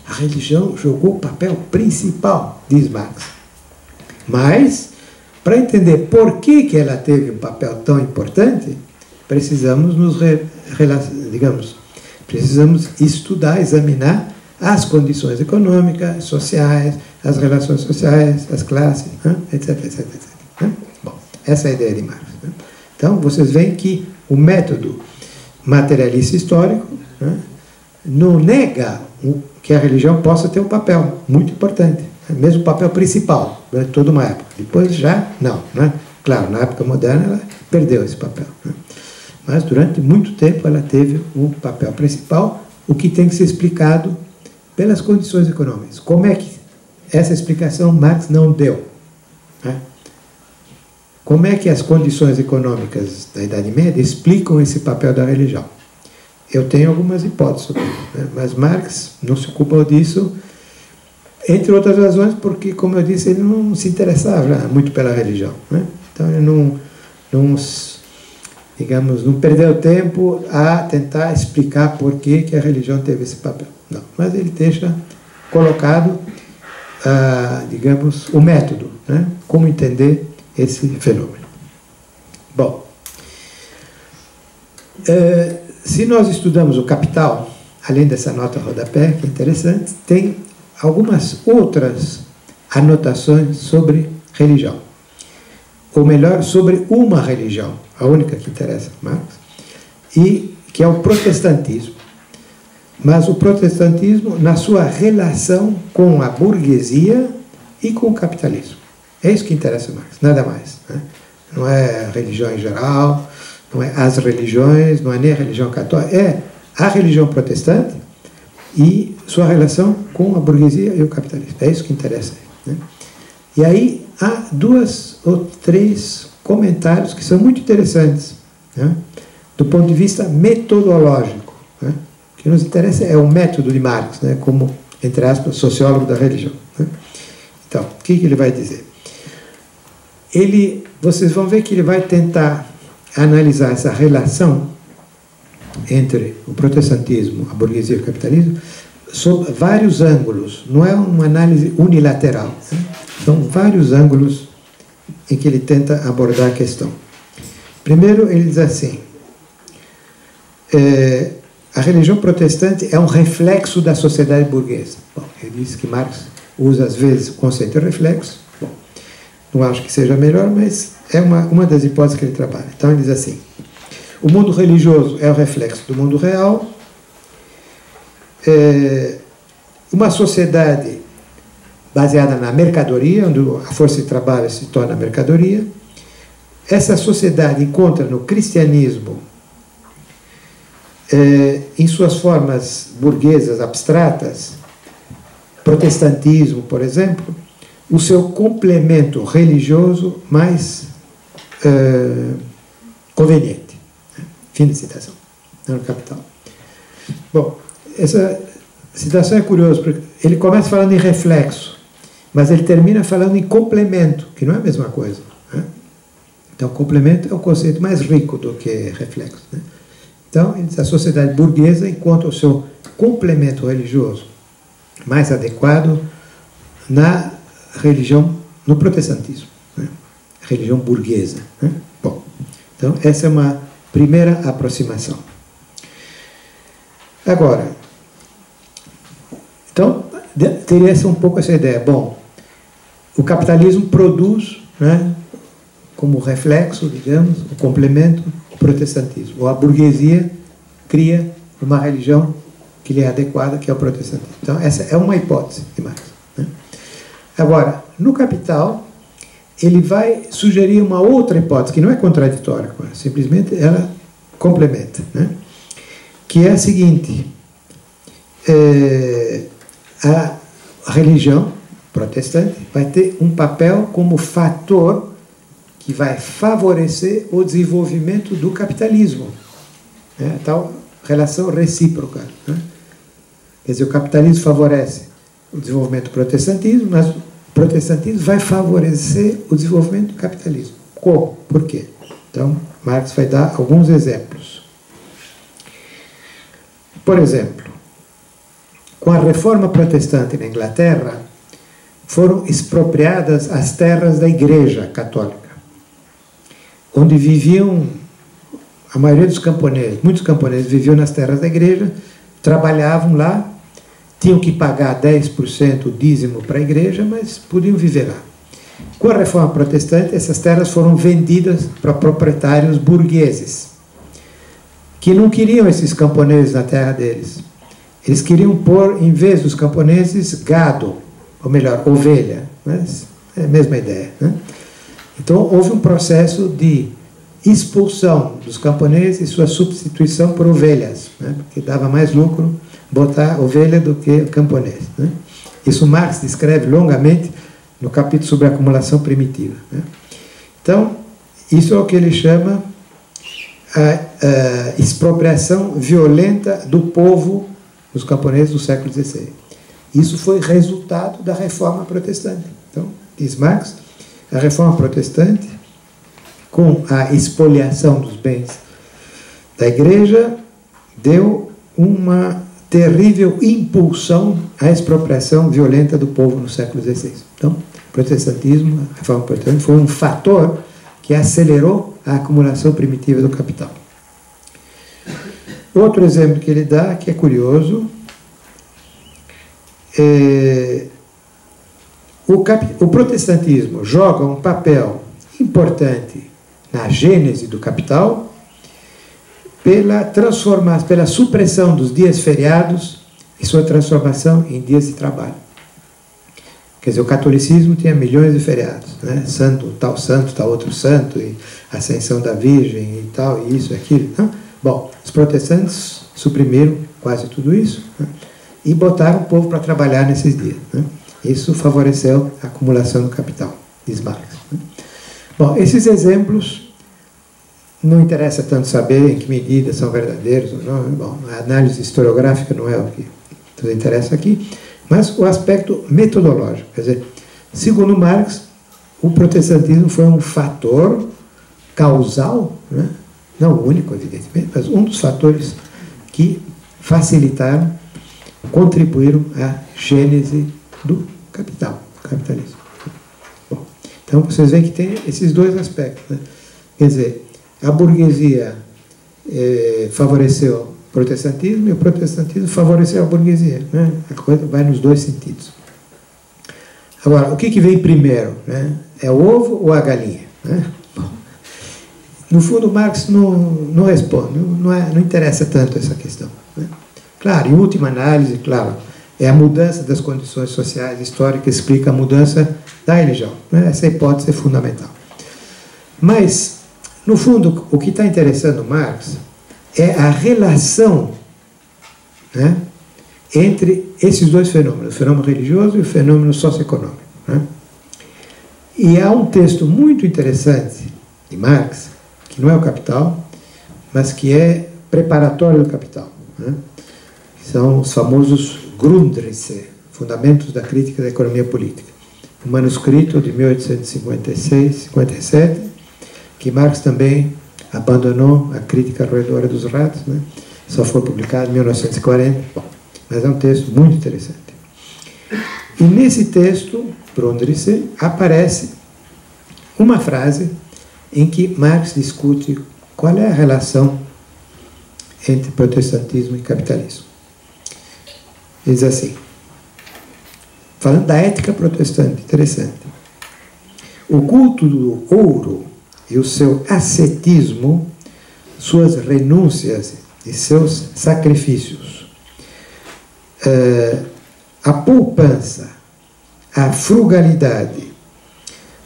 a religião jogou o papel principal, diz Marx. Mas, para entender por que ela teve um papel tão importante, precisamos precisamos estudar, examinar as condições econômicas, sociais, as relações sociais, as classes, etc, etc, etc. Bom, essa é a ideia de Marx. Então, vocês veem que o método materialista histórico não nega que a religião possa ter um papel muito importante, mesmo o papel principal durante toda uma época. Depois já não, Claro, na época moderna ela perdeu esse papel, mas durante muito tempo ela teve um papel principal, o que tem que ser explicado pelas condições econômicas. Como é que essa explicação Marx não deu? Como é que as condições econômicas da Idade Média explicam esse papel da religião? Eu tenho algumas hipóteses sobre isso, mas Marx não se ocupou disso, entre outras razões, porque, como eu disse, ele não se interessava muito pela religião. Então, ele não perdeu tempo a tentar explicar por que a religião teve esse papel. Não, mas ele deixa colocado, digamos, o método, como entender esse fenômeno. Bom, se nós estudamos o Capital, além dessa nota rodapé, que é interessante, tem algumas outras anotações sobre religião. Ou melhor, sobre uma religião, a única que interessa a Marx, e que é o protestantismo. Mas o protestantismo na sua relação com a burguesia e com o capitalismo. É isso que interessa a Marx, nada mais. Não é a religião em geral, não é as religiões, não é nem a religião católica, é a religião protestante e sua relação com a burguesia e o capitalismo. É isso que interessa. E aí há 2 ou 3 comentários que são muito interessantes, do ponto de vista metodológico. O que nos interessa é o método de Marx, como, entre aspas, sociólogo da religião. Então, o que ele vai dizer? Vocês vão ver que ele vai tentar analisar essa relação entre o protestantismo, a burguesia e o capitalismo sob vários ângulos. Não é uma análise unilateral. São vários ângulos em que ele tenta abordar a questão. Primeiro, ele diz assim: a religião protestante é um reflexo da sociedade burguesa. Bom, ele diz que Marx usa às vezes o conceito de reflexo. Bom, não acho que seja melhor, mas é uma das hipóteses que ele trabalha. Então ele diz assim: o mundo religioso é o reflexo do mundo real. Uma sociedade baseada na mercadoria, onde a força de trabalho se torna mercadoria. Essa sociedade encontra no cristianismo, em suas formas burguesas abstratas, protestantismo, por exemplo, o seu complemento religioso mais conveniente. Fim de citação. No Capital. Bom, essa citação é curiosa, porque ele começa falando em reflexo, mas ele termina falando em complemento, que não é a mesma coisa. Então, complemento é o conceito mais rico do que reflexo. Então, ele diz, a sociedade burguesa encontra o seu complemento religioso mais adequado na religião, no protestantismo, religião burguesa. Bom, então essa é uma primeira aproximação. Agora, então, teria um pouco essa ideia. Bom, o capitalismo produz, como reflexo, digamos, o complemento, o protestantismo. Ou a burguesia cria uma religião que lhe é adequada, que é o protestantismo. Então, essa é uma hipótese de Marx. Agora, no Capital, ele vai sugerir uma outra hipótese, que não é contraditória, simplesmente ela complementa, que é a seguinte: a religião protestante vai ter um papel como fator que vai favorecer o desenvolvimento do capitalismo. Tal relação recíproca. Quer dizer, o capitalismo favorece o desenvolvimento do protestantismo, mas o protestantismo vai favorecer o desenvolvimento do capitalismo. Como? Por quê? Então, Marx vai dar alguns exemplos. Por exemplo, com a reforma protestante na Inglaterra, foram expropriadas as terras da Igreja Católica, onde viviam a maioria dos camponeses. Muitos camponeses viviam nas terras da Igreja, trabalhavam lá, tinham que pagar 10% o dízimo para a igreja, mas podiam viver lá. Com a reforma protestante, essas terras foram vendidas para proprietários burgueses, que não queriam esses camponeses na terra deles. Eles queriam pôr, em vez dos camponeses, gado, ou melhor, ovelha. Mas é a mesma ideia, né? Então, houve um processo de expulsão dos camponeses e sua substituição por ovelhas, né? Porque dava mais lucro botar ovelha do que camponês, né? Isso Marx descreve longamente no capítulo sobre a acumulação primitiva, né? Então, isso é o que ele chama a expropriação violenta do povo dos camponeses do século XVI. Isso foi resultado da reforma protestante. Então, diz Marx, a reforma protestante, com a expoliação dos bens da igreja, deu uma terrível impulsão à expropriação violenta do povo no século XVI. Então, o protestantismo, a reforma protestante, foi um fator que acelerou a acumulação primitiva do capital. Outro exemplo que ele dá, que é curioso, o protestantismo joga um papel importante na gênese do capital pela supressão dos dias feriados e sua transformação em dias de trabalho. Quer dizer, o catolicismo tinha milhões de feriados, né? Santo, tal outro santo, e Ascensão da Virgem e tal, e isso e aquilo. Né? Bom, os protestantes suprimiram quase tudo isso, né? E botaram o povo para trabalhar nesses dias, né? Isso favoreceu a acumulação do capital, diz Marx, né? Bom, esses exemplos não interessa tanto saber em que medida são verdadeiros ou não. Bom, a análise historiográfica não é o que nos interessa aqui, mas o aspecto metodológico. Quer dizer, segundo Marx, o protestantismo foi um fator causal, né? Não o único, evidentemente, mas um dos fatores que facilitaram, contribuíram à gênese do capitalismo. Bom, então vocês veem que tem esses dois aspectos, né? Quer dizer, a burguesia favoreceu o protestantismo e o protestantismo favoreceu a burguesia, né? A coisa vai nos dois sentidos. Agora, o que vem primeiro, né? É o ovo ou a galinha, né? Bom, no fundo, Marx não responde, não interessa tanto essa questão, né? Claro, em última análise, claro, é a mudança das condições sociais históricas que explica a mudança da religião, né? Essa hipótese é fundamental. Mas, no fundo, o que está interessando Marx é a relação, né, entre esses dois fenômenos, o fenômeno religioso e o fenômeno socioeconômico, né? E há um texto muito interessante de Marx, que não é o Capital, mas que é preparatório do Capital, né? São os famosos Grundrisse, Fundamentos da Crítica da Economia Política, um manuscrito de 1856-57, que Marx também abandonou a crítica roedora dos ratos, né? Só foi publicado em 1940, bom, mas é um texto muito interessante. E nesse texto, Grundrisse, aparece uma frase em que Marx discute qual é a relação entre protestantismo e capitalismo. Ele diz assim, falando da ética protestante, interessante: o culto do ouro e o seu ascetismo, suas renúncias e seus sacrifícios, a poupança, a frugalidade,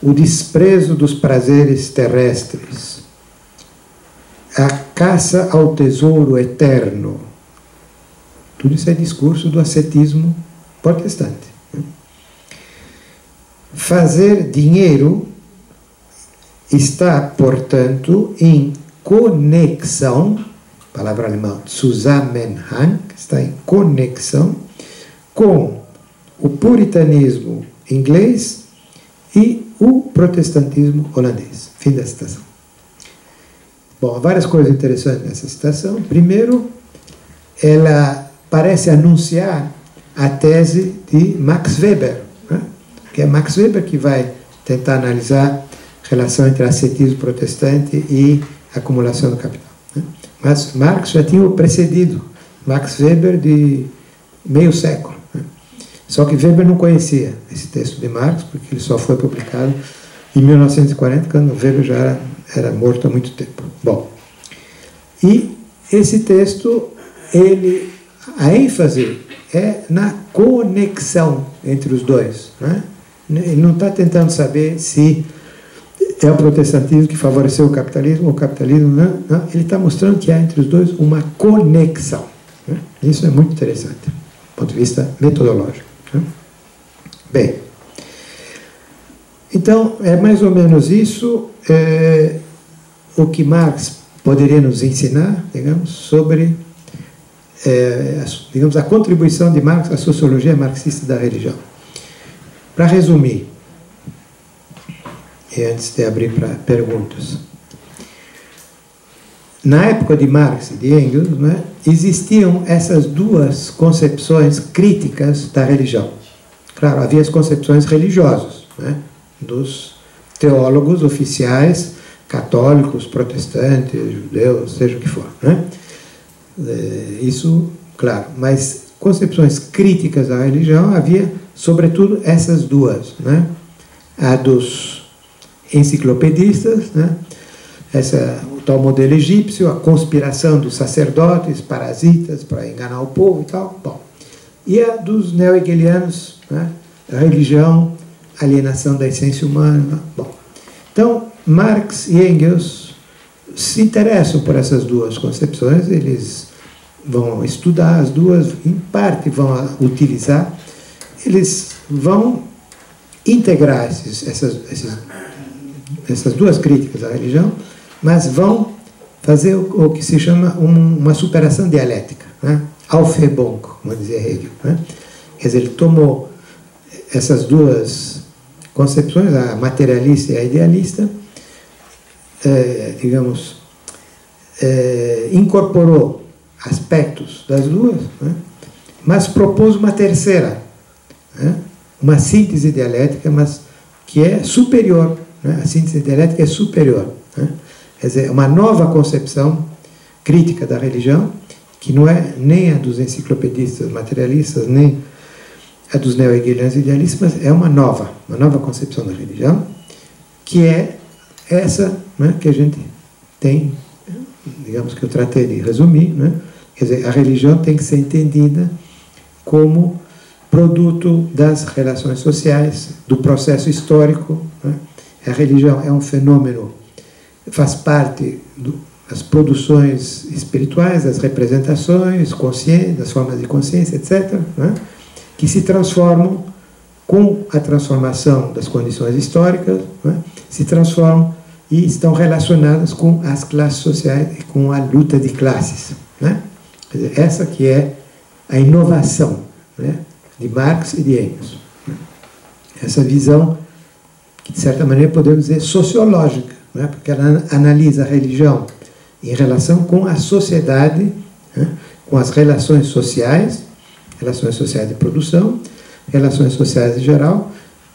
o desprezo dos prazeres terrestres, a caça ao tesouro eterno, tudo isso é discurso do ascetismo protestante. Fazer dinheiro está, portanto, em conexão, palavra alemã, Zusammenhang, está em conexão com o puritanismo inglês e o protestantismo holandês. Fim da citação. Bom, há várias coisas interessantes nessa citação. Primeiro, ela parece anunciar a tese de Max Weber, né? Que é Max Weber que vai tentar analisar a relação entre ascetismo protestante e acumulação do capital, né? Mas Marx já tinha precedido Max Weber de meio século, né? Só que Weber não conhecia esse texto de Marx, porque ele só foi publicado em 1940, quando Weber já era morto há muito tempo. Bom, e esse texto, a ênfase é na conexão entre os dois, né? Ele não está tentando saber se é o protestantismo que favoreceu o capitalismo ou o capitalismo não. Ele está mostrando que há entre os dois uma conexão, né? Isso é muito interessante, do ponto de vista metodológico, né? Bem, então é mais ou menos isso o que Marx poderia nos ensinar, digamos, sobre digamos, a contribuição de Marx à sociologia marxista da religião. Para resumir, e antes de abrir para perguntas, na época de Marx e de Engels, né, existiam essas duas concepções críticas da religião. Claro, havia as concepções religiosas, né, dos teólogos oficiais, católicos, protestantes, judeus, seja o que for, né? Isso, claro, mas concepções críticas da religião havia, sobretudo, essas duas, né? A dos enciclopedistas, né? O tal modelo egípcio, a conspiração dos sacerdotes, parasitas, para enganar o povo e tal. Bom, e a dos neo-hegelianos, né? A religião, alienação da essência humana. Bom, então, Marx e Engels se interessam por essas duas concepções, eles vão estudar as duas, em parte vão utilizar, eles vão integrar essas duas críticas à religião, mas vão fazer o que se chama uma superação dialética, né? Aufhebung, como dizia Hegel, né? Quer dizer, ele tomou essas duas concepções, a materialista e a idealista, digamos, incorporou aspectos das duas, né? Mas propôs uma terceira, né? Uma síntese dialética, mas que é superior, né? A síntese dialética é superior, né? Quer dizer, uma nova concepção crítica da religião, que não é nem a dos enciclopedistas materialistas, nem a dos neo-hegelianos idealistas, mas é uma nova concepção da religião, que é essa, né, que a gente tem, digamos que eu tratei de resumir, né? Quer dizer, a religião tem que ser entendida como produto das relações sociais, do processo histórico, né? A religião é um fenômeno, faz parte das produções espirituais, das representações conscientes, das formas de consciência, etc., né? Que se transformam com a transformação das condições históricas, né? Se transformam e estão relacionadas com as classes sociais e com a luta de classes, né? Quer dizer, essa que é a inovação, né, de Marx e de Engels, né? Essa visão que, de certa maneira, podemos dizer sociológica, né? Porque ela analisa a religião em relação com a sociedade, né? Com as relações sociais de produção, relações sociais em geral,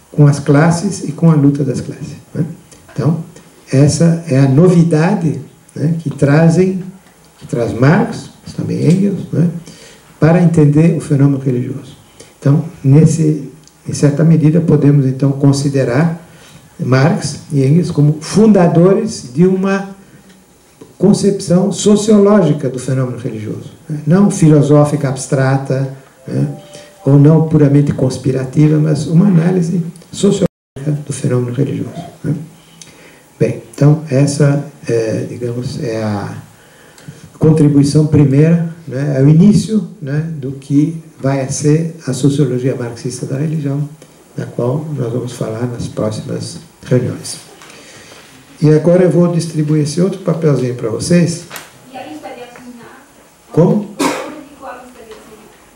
com as classes e com a luta das classes, né? Então, essa é a novidade, né, que traz Marx, mas também Engels, né, para entender o fenômeno religioso. Então, em certa medida, podemos então considerar Marx e Engels como fundadores de uma concepção sociológica do fenômeno religioso, né, não filosófica abstrata, né, ou não puramente conspirativa, mas uma análise sociológica do fenômeno religioso, né. Bem, então essa, digamos, é a contribuição primeira, né, é o início, né, do que vai ser a sociologia marxista da religião, da qual nós vamos falar nas próximas reuniões. E agora eu vou distribuir esse outro papelzinho para vocês. E a lista de assinar? Como?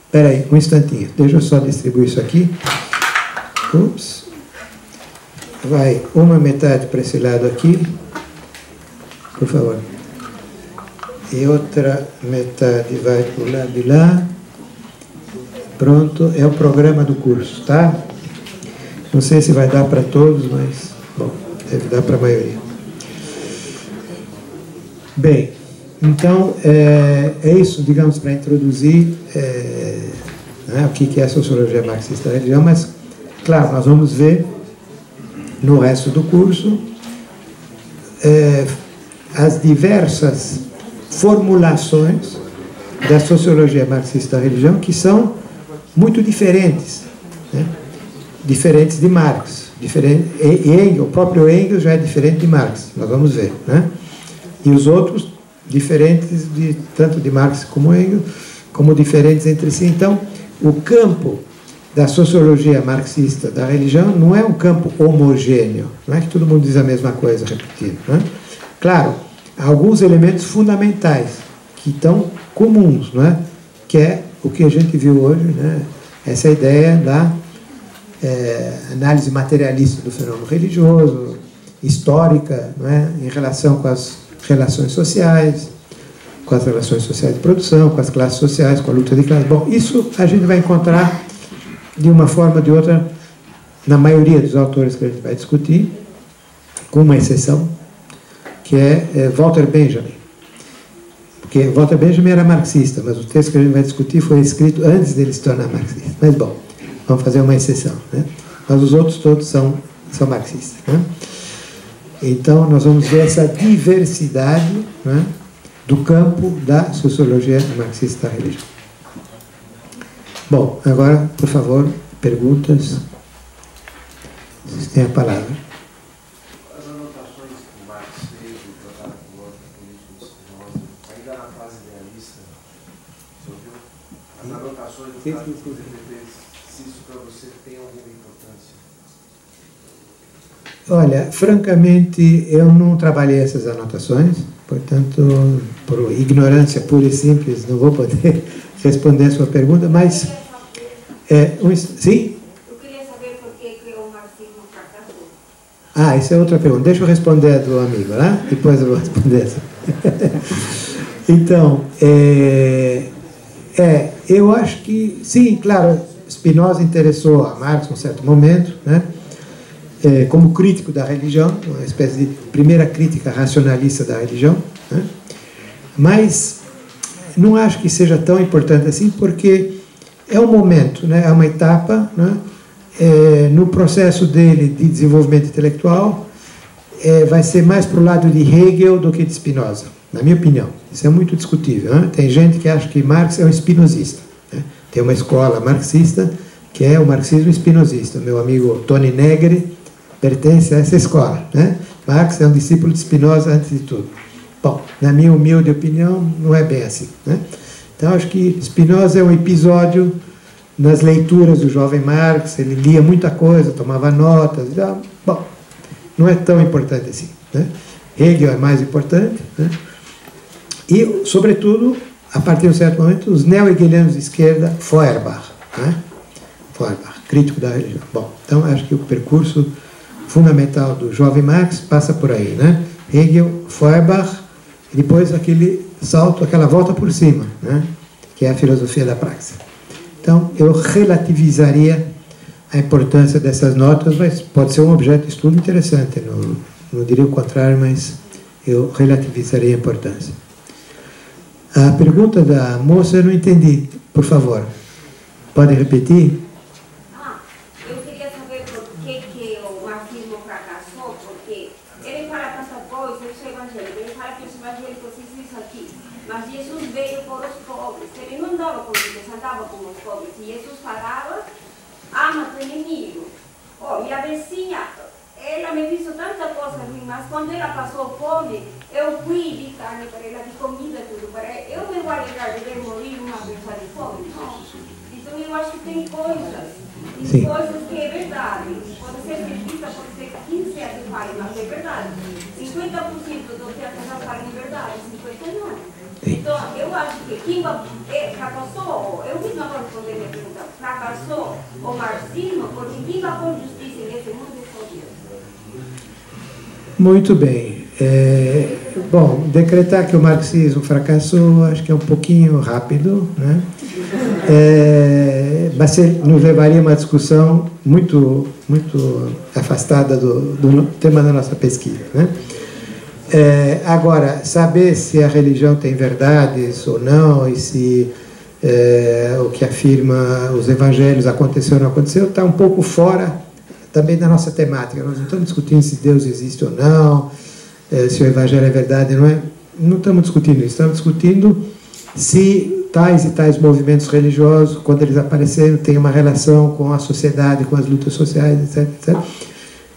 Espera aí, um instantinho. Deixa eu só distribuir isso aqui. Ups. Vai uma metade para esse lado aqui, por favor. E outra metade vai para o lado de lá. Pronto, é o programa do curso, tá? Não sei se vai dar para todos, mas, bom, deve dar para a maioria. Bem, então, é isso, digamos, para introduzir né, o que é a sociologia marxista da religião, mas, claro, nós vamos ver no resto do curso as diversas formulações da sociologia marxista da religião que são muito diferentes, né? Diferentes de Marx. O próprio Engels já é diferente de Marx, nós vamos ver, né? E os outros diferentes tanto de Marx como Engels, como diferentes entre si. Então, o campo da sociologia marxista da religião não é um campo homogêneo, não é que todo mundo diz a mesma coisa repetindo, né? Claro, há alguns elementos fundamentais que estão comuns, não é? Que é o que a gente viu hoje, né? Essa ideia da análise materialista do fenômeno religioso, histórica, não é? Em relação com as relações sociais, com as relações sociais de produção, com as classes sociais, com a luta de classes. Bom, isso a gente vai encontrar de uma forma ou de outra na maioria dos autores que a gente vai discutir, com uma exceção, que é Walter Benjamin. Porque Walter Benjamin era marxista, mas o texto que a gente vai discutir foi escrito antes dele se tornar marxista. Mas, bom, vamos fazer uma exceção, né? Mas os outros todos são marxistas, né? Então, nós vamos ver essa diversidade, né, do campo da sociologia marxista da religião. Bom, agora, por favor, perguntas. Vocês têm a palavra. As anotações que Marx fez do Tratado Político de Spinoza, ainda na fase idealista, você ouviu? As anotações do Tratado se isso para você tem alguma importância? Olha, francamente, eu não trabalhei essas anotações, portanto, por ignorância pura e simples, não vou poder responder a sua pergunta, mas... sim? Eu queria saber por que o marxismo fracassou. Ah, isso é outra pergunta. Deixa eu responder a do amigo, né? Depois eu vou responder essa. Então, eu acho que, sim, claro, Spinoza interessou a Marx em um certo momento, né? Como crítico da religião, uma espécie de primeira crítica racionalista da religião, né? Mas não acho que seja tão importante assim, porque é um momento, né? É uma etapa, né? No processo dele de desenvolvimento intelectual, vai ser mais para o lado de Hegel do que de Spinoza, na minha opinião. Isso é muito discutível, né? Tem gente que acha que Marx é um espinosista, né? Tem uma escola marxista que é o marxismo espinosista. Meu amigo Tony Negri pertence a essa escola, né? Marx é um discípulo de Spinoza antes de tudo. Bom, na minha humilde opinião, não é bem assim, né? Então, acho que Spinoza é um episódio nas leituras do jovem Marx. Ele lia muita coisa, tomava notas. Então, bom, não é tão importante assim, né? Hegel é mais importante, né? E, sobretudo, a partir de um certo momento, os neo-hegelianos de esquerda, Feuerbach, né? Feuerbach, crítico da religião. Bom, então, acho que o percurso fundamental do jovem Marx passa por aí, né? Hegel, Feuerbach, e depois aquele salto, aquela volta por cima, né? Que é a filosofia da praxis. Então, eu relativizaria a importância dessas notas, mas pode ser um objeto de estudo interessante, não diria o contrário, mas eu relativizaria a importância. A pergunta da moça eu não entendi, por favor. Pode repetir? Eu queria saber por que o marxismo fracassou, porque ele fala tanta coisa, eu sou evangélico, ele fala que os evangélicos fazem isso aqui, mas Jesus veio por os pobres, ele não andava com eles, andava com os pobres, e Jesus falava, ama teu inimigo. Oh, minha vizinha, ela me fez tanta coisa ruim, mas quando ela passou fome, eu fui de carne para ela, de comida, tudo para ela. Eu me vou alegrar de ver morir uma pessoa de fome? Não. Então eu acho que tem coisas, Sim. coisas que é verdade. Pode ser cientista, pode ser 15 de falha, mas é verdade. 50% do que a pessoa fala é verdade, 50% não. Então eu acho que quem fracassou, eu mesmo vou responder a minha pergunta, fracassou o marxismo, porque quem vai pôr justiça nesse mundo é só Deus. Muito bem. Bom, decretar que o marxismo fracassou, acho que é um pouquinho rápido, né? Mas nos levaria a uma discussão muito afastada do tema da nossa pesquisa, né? Agora, saber se a religião tem verdades ou não, e se o que afirma os evangelhos aconteceu ou não aconteceu, está um pouco fora também da nossa temática. Nós não estamos discutindo se Deus existe ou não, se o evangelho é verdade ou não é. Não estamos discutindo isso, estamos discutindo se tais e tais movimentos religiosos, quando eles apareceram, têm uma relação com a sociedade, com as lutas sociais, etc, etc.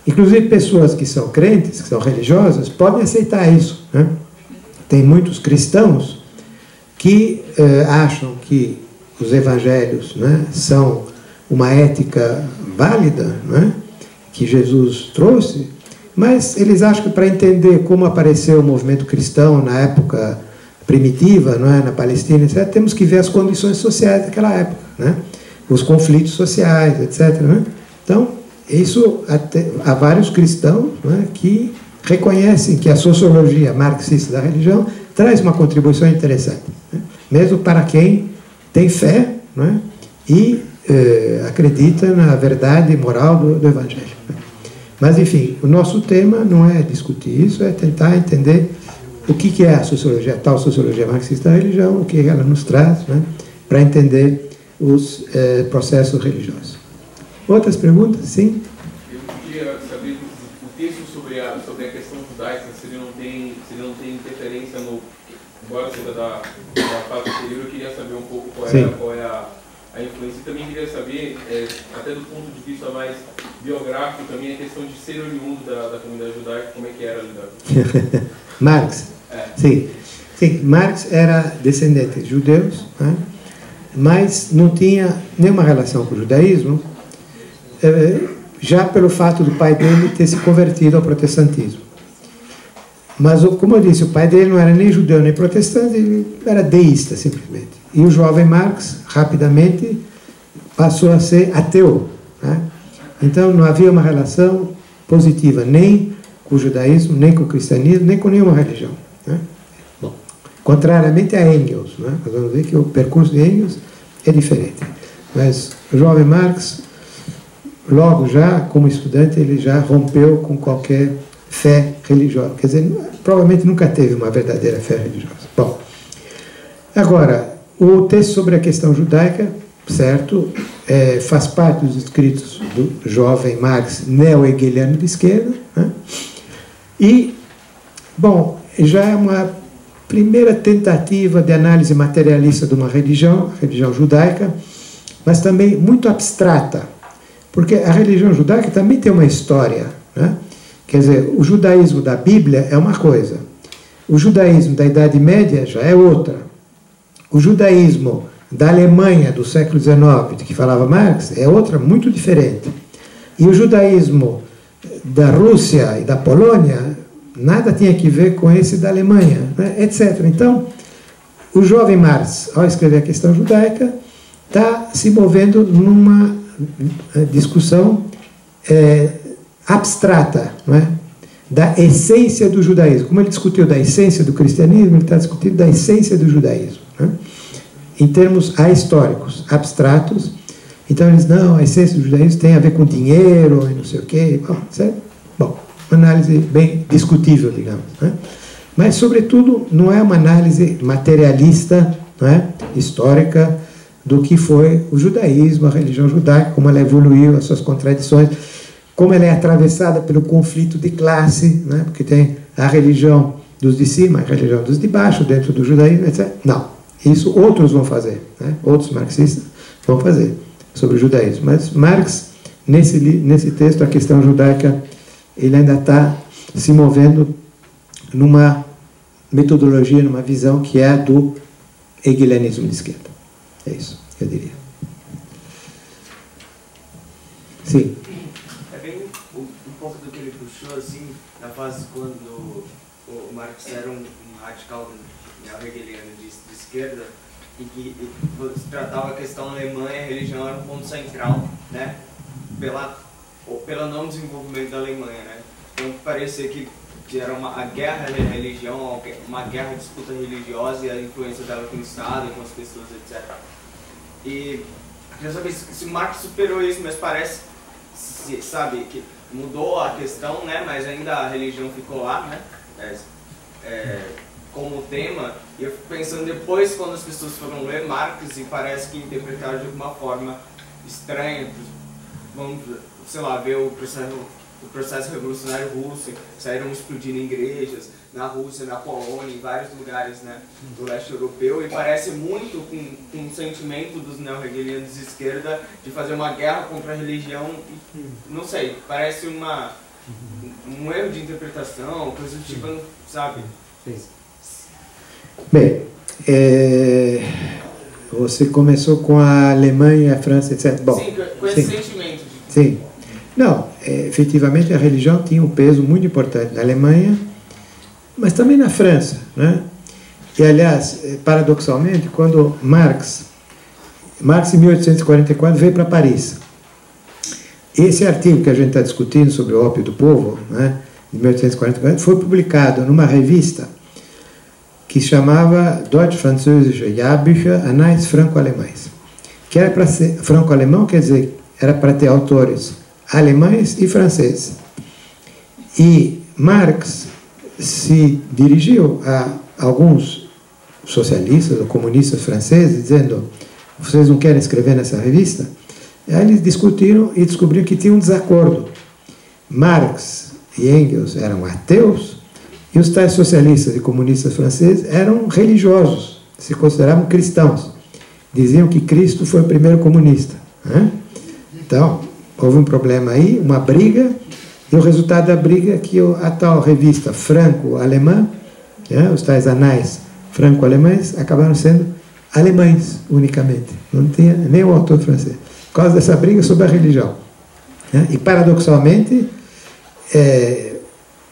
Inclusive, pessoas que são crentes, que são religiosas, podem aceitar isso, né? Tem muitos cristãos que acham que os evangelhos, né, são uma ética válida, né, que Jesus trouxe, mas eles acham que para entender como apareceu o movimento cristão na época primitiva, não é, na Palestina, etc., temos que ver as condições sociais daquela época, né, os conflitos sociais, etc. Né? Então, isso há vários cristãos, né, que reconhecem que a sociologia marxista da religião traz uma contribuição interessante, né, mesmo para quem tem fé, né, e acredita na verdade moral do Evangelho. Mas, enfim, o nosso tema não é discutir isso, é tentar entender o que é a sociologia, a tal sociologia marxista da religião, o que ela nos traz, né, para entender os processos religiosos. Outras perguntas? Sim? Eu queria saber o texto sobre a questão judaica, se ele não tem interferência no... Embora seja da fase anterior, eu queria saber um pouco qual é a influência. E também queria saber, até do ponto de vista mais biográfico, também a questão de ser oriundo da comunidade judaica, como é que era lidado. Marx? Sim. Sim, Marx era descendente de judeus, né, mas não tinha nenhuma relação com o judaísmo, já pelo fato do pai dele ter se convertido ao protestantismo. Mas, como eu disse, o pai dele não era nem judeu nem protestante, ele era deísta, simplesmente. E o jovem Marx, rapidamente, passou a ser ateu, né? Então, não havia uma relação positiva, nem com o judaísmo, nem com o cristianismo, nem com nenhuma religião, né? Bom, contrariamente a Engels, né? Nós vamos ver que o percurso de Engels é diferente. Mas o jovem Marx, logo já, como estudante, ele já rompeu com qualquer fé religiosa. Quer dizer, provavelmente nunca teve uma verdadeira fé religiosa. Bom, agora, o texto sobre a questão judaica, certo, faz parte dos escritos do jovem Marx neo-hegeliano de esquerda, né? E, bom, já é uma primeira tentativa de análise materialista de uma religião, a religião judaica, mas também muito abstrata, porque a religião judaica também tem uma história, né? Quer dizer, o judaísmo da Bíblia é uma coisa, o judaísmo da Idade Média já é outra. O judaísmo da Alemanha do século XIX, de que falava Marx, é outra muito diferente. E o judaísmo da Rússia e da Polônia nada tinha que ver com esse da Alemanha, né, etc. Então, o jovem Marx, ao escrever a questão judaica, está se movendo numa discussão abstrata, não é? Da essência do judaísmo. Como ele discutiu da essência do cristianismo, ele está discutindo da essência do judaísmo, né? Em termos ahistóricos, abstratos. Então eles, não, a essência do judaísmo tem a ver com dinheiro e não sei o quê. Bom, certo? Bom, uma análise bem discutível, digamos, né? Mas, sobretudo, não é uma análise materialista, não é? Histórica, do que foi o judaísmo, a religião judaica, como ela evoluiu, as suas contradições, como ela é atravessada pelo conflito de classe, né? Porque tem a religião dos de cima, a religião dos de baixo, dentro do judaísmo, etc. Não, isso outros vão fazer, né? Outros marxistas vão fazer sobre o judaísmo. Mas Marx, nesse texto, a questão judaica, ele ainda está se movendo numa metodologia, numa visão que é a do hegelianismo de esquerda. É isso, eu diria. Sim. Um pouco do que ele puxou, assim, na fase quando o Marx era um radical hegeliano de esquerda, e que tratava a questão alemã e a religião era um ponto central, né, pelo não desenvolvimento da Alemanha, né. Então parecia que era a guerra da religião, uma guerra, disputa religiosa e a influência dela com o Estado, com as pessoas, etc. E eu queria saber se Marx superou isso, mas parece, sabe, que mudou a questão, né, mas ainda a religião ficou lá, né, como tema, E eu fico pensando depois, quando as pessoas foram ler Marx, e parece que interpretaram de alguma forma estranha, vamos, sei lá, ver o processo revolucionário russo, saíram explodindo igrejas na Rússia, na Polônia, em vários lugares, né, do leste europeu, e parece muito com um sentimento dos neo-hegelianos de esquerda de fazer uma guerra contra a religião, não sei, parece um erro de interpretação, coisa do tipo, sabe? Bem, você começou com a Alemanha, a França, etc. Bom, sim, com esse sentimento. Sim. Não, efetivamente a religião tinha um peso muito importante na Alemanha, mas também na França, né? E, aliás, paradoxalmente, quando Marx em 1844 veio para Paris, esse artigo que a gente está discutindo sobre o ópio do povo, né, de 1844, foi publicado numa revista que chamava Deutsch-Französische Jahrbücher, Anais Franco-Alemães, que era para ser franco-alemão, quer dizer, era para ter autores alemães e franceses. E Marx se dirigiu a alguns socialistas ou comunistas franceses, dizendo: vocês não querem escrever nessa revista? E aí eles discutiram e descobriram que tinha um desacordo. Marx e Engels eram ateus e os tais socialistas e comunistas franceses eram religiosos, se consideravam cristãos. Diziam que Cristo foi o primeiro comunista, né? Então, houve um problema aí, uma briga, e o resultado da briga é que a tal revista franco-alemã, né, os tais anais franco-alemães, acabaram sendo alemães unicamente. Não tinha nem o autor francês. Por causa dessa briga sobre a religião. Né? E, paradoxalmente,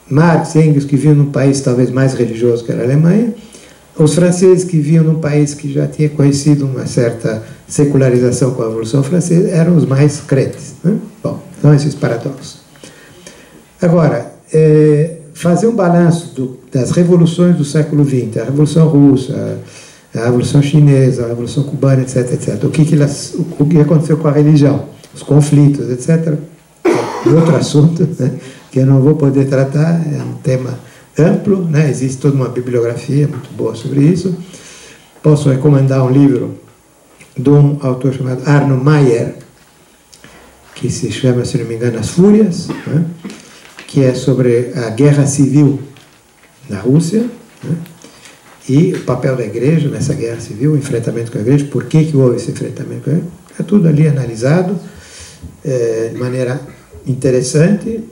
Marx e Engels, que viviam num país talvez mais religioso que era a Alemanha, os franceses que viviam num país que já tinha conhecido uma certa secularização com a Revolução Francesa, eram os mais crentes. Né? Bom, então esses paradoxos. Agora, fazer um balanço das revoluções do século XX, a Revolução Russa, a Revolução Chinesa, a Revolução Cubana, etc., etc., o que aconteceu com a religião, os conflitos, etc., é outro assunto, né, que eu não vou poder tratar, é um tema amplo, né, existe toda uma bibliografia muito boa sobre isso. Posso recomendar um livro de um autor chamado Arno Mayer, que se chama, se não me engano, As Fúrias, né, que é sobre a guerra civil na Rússia, né, e o papel da igreja nessa guerra civil, o enfrentamento com a igreja, por que houve esse enfrentamento com a igreja. É tudo ali analisado de maneira interessante,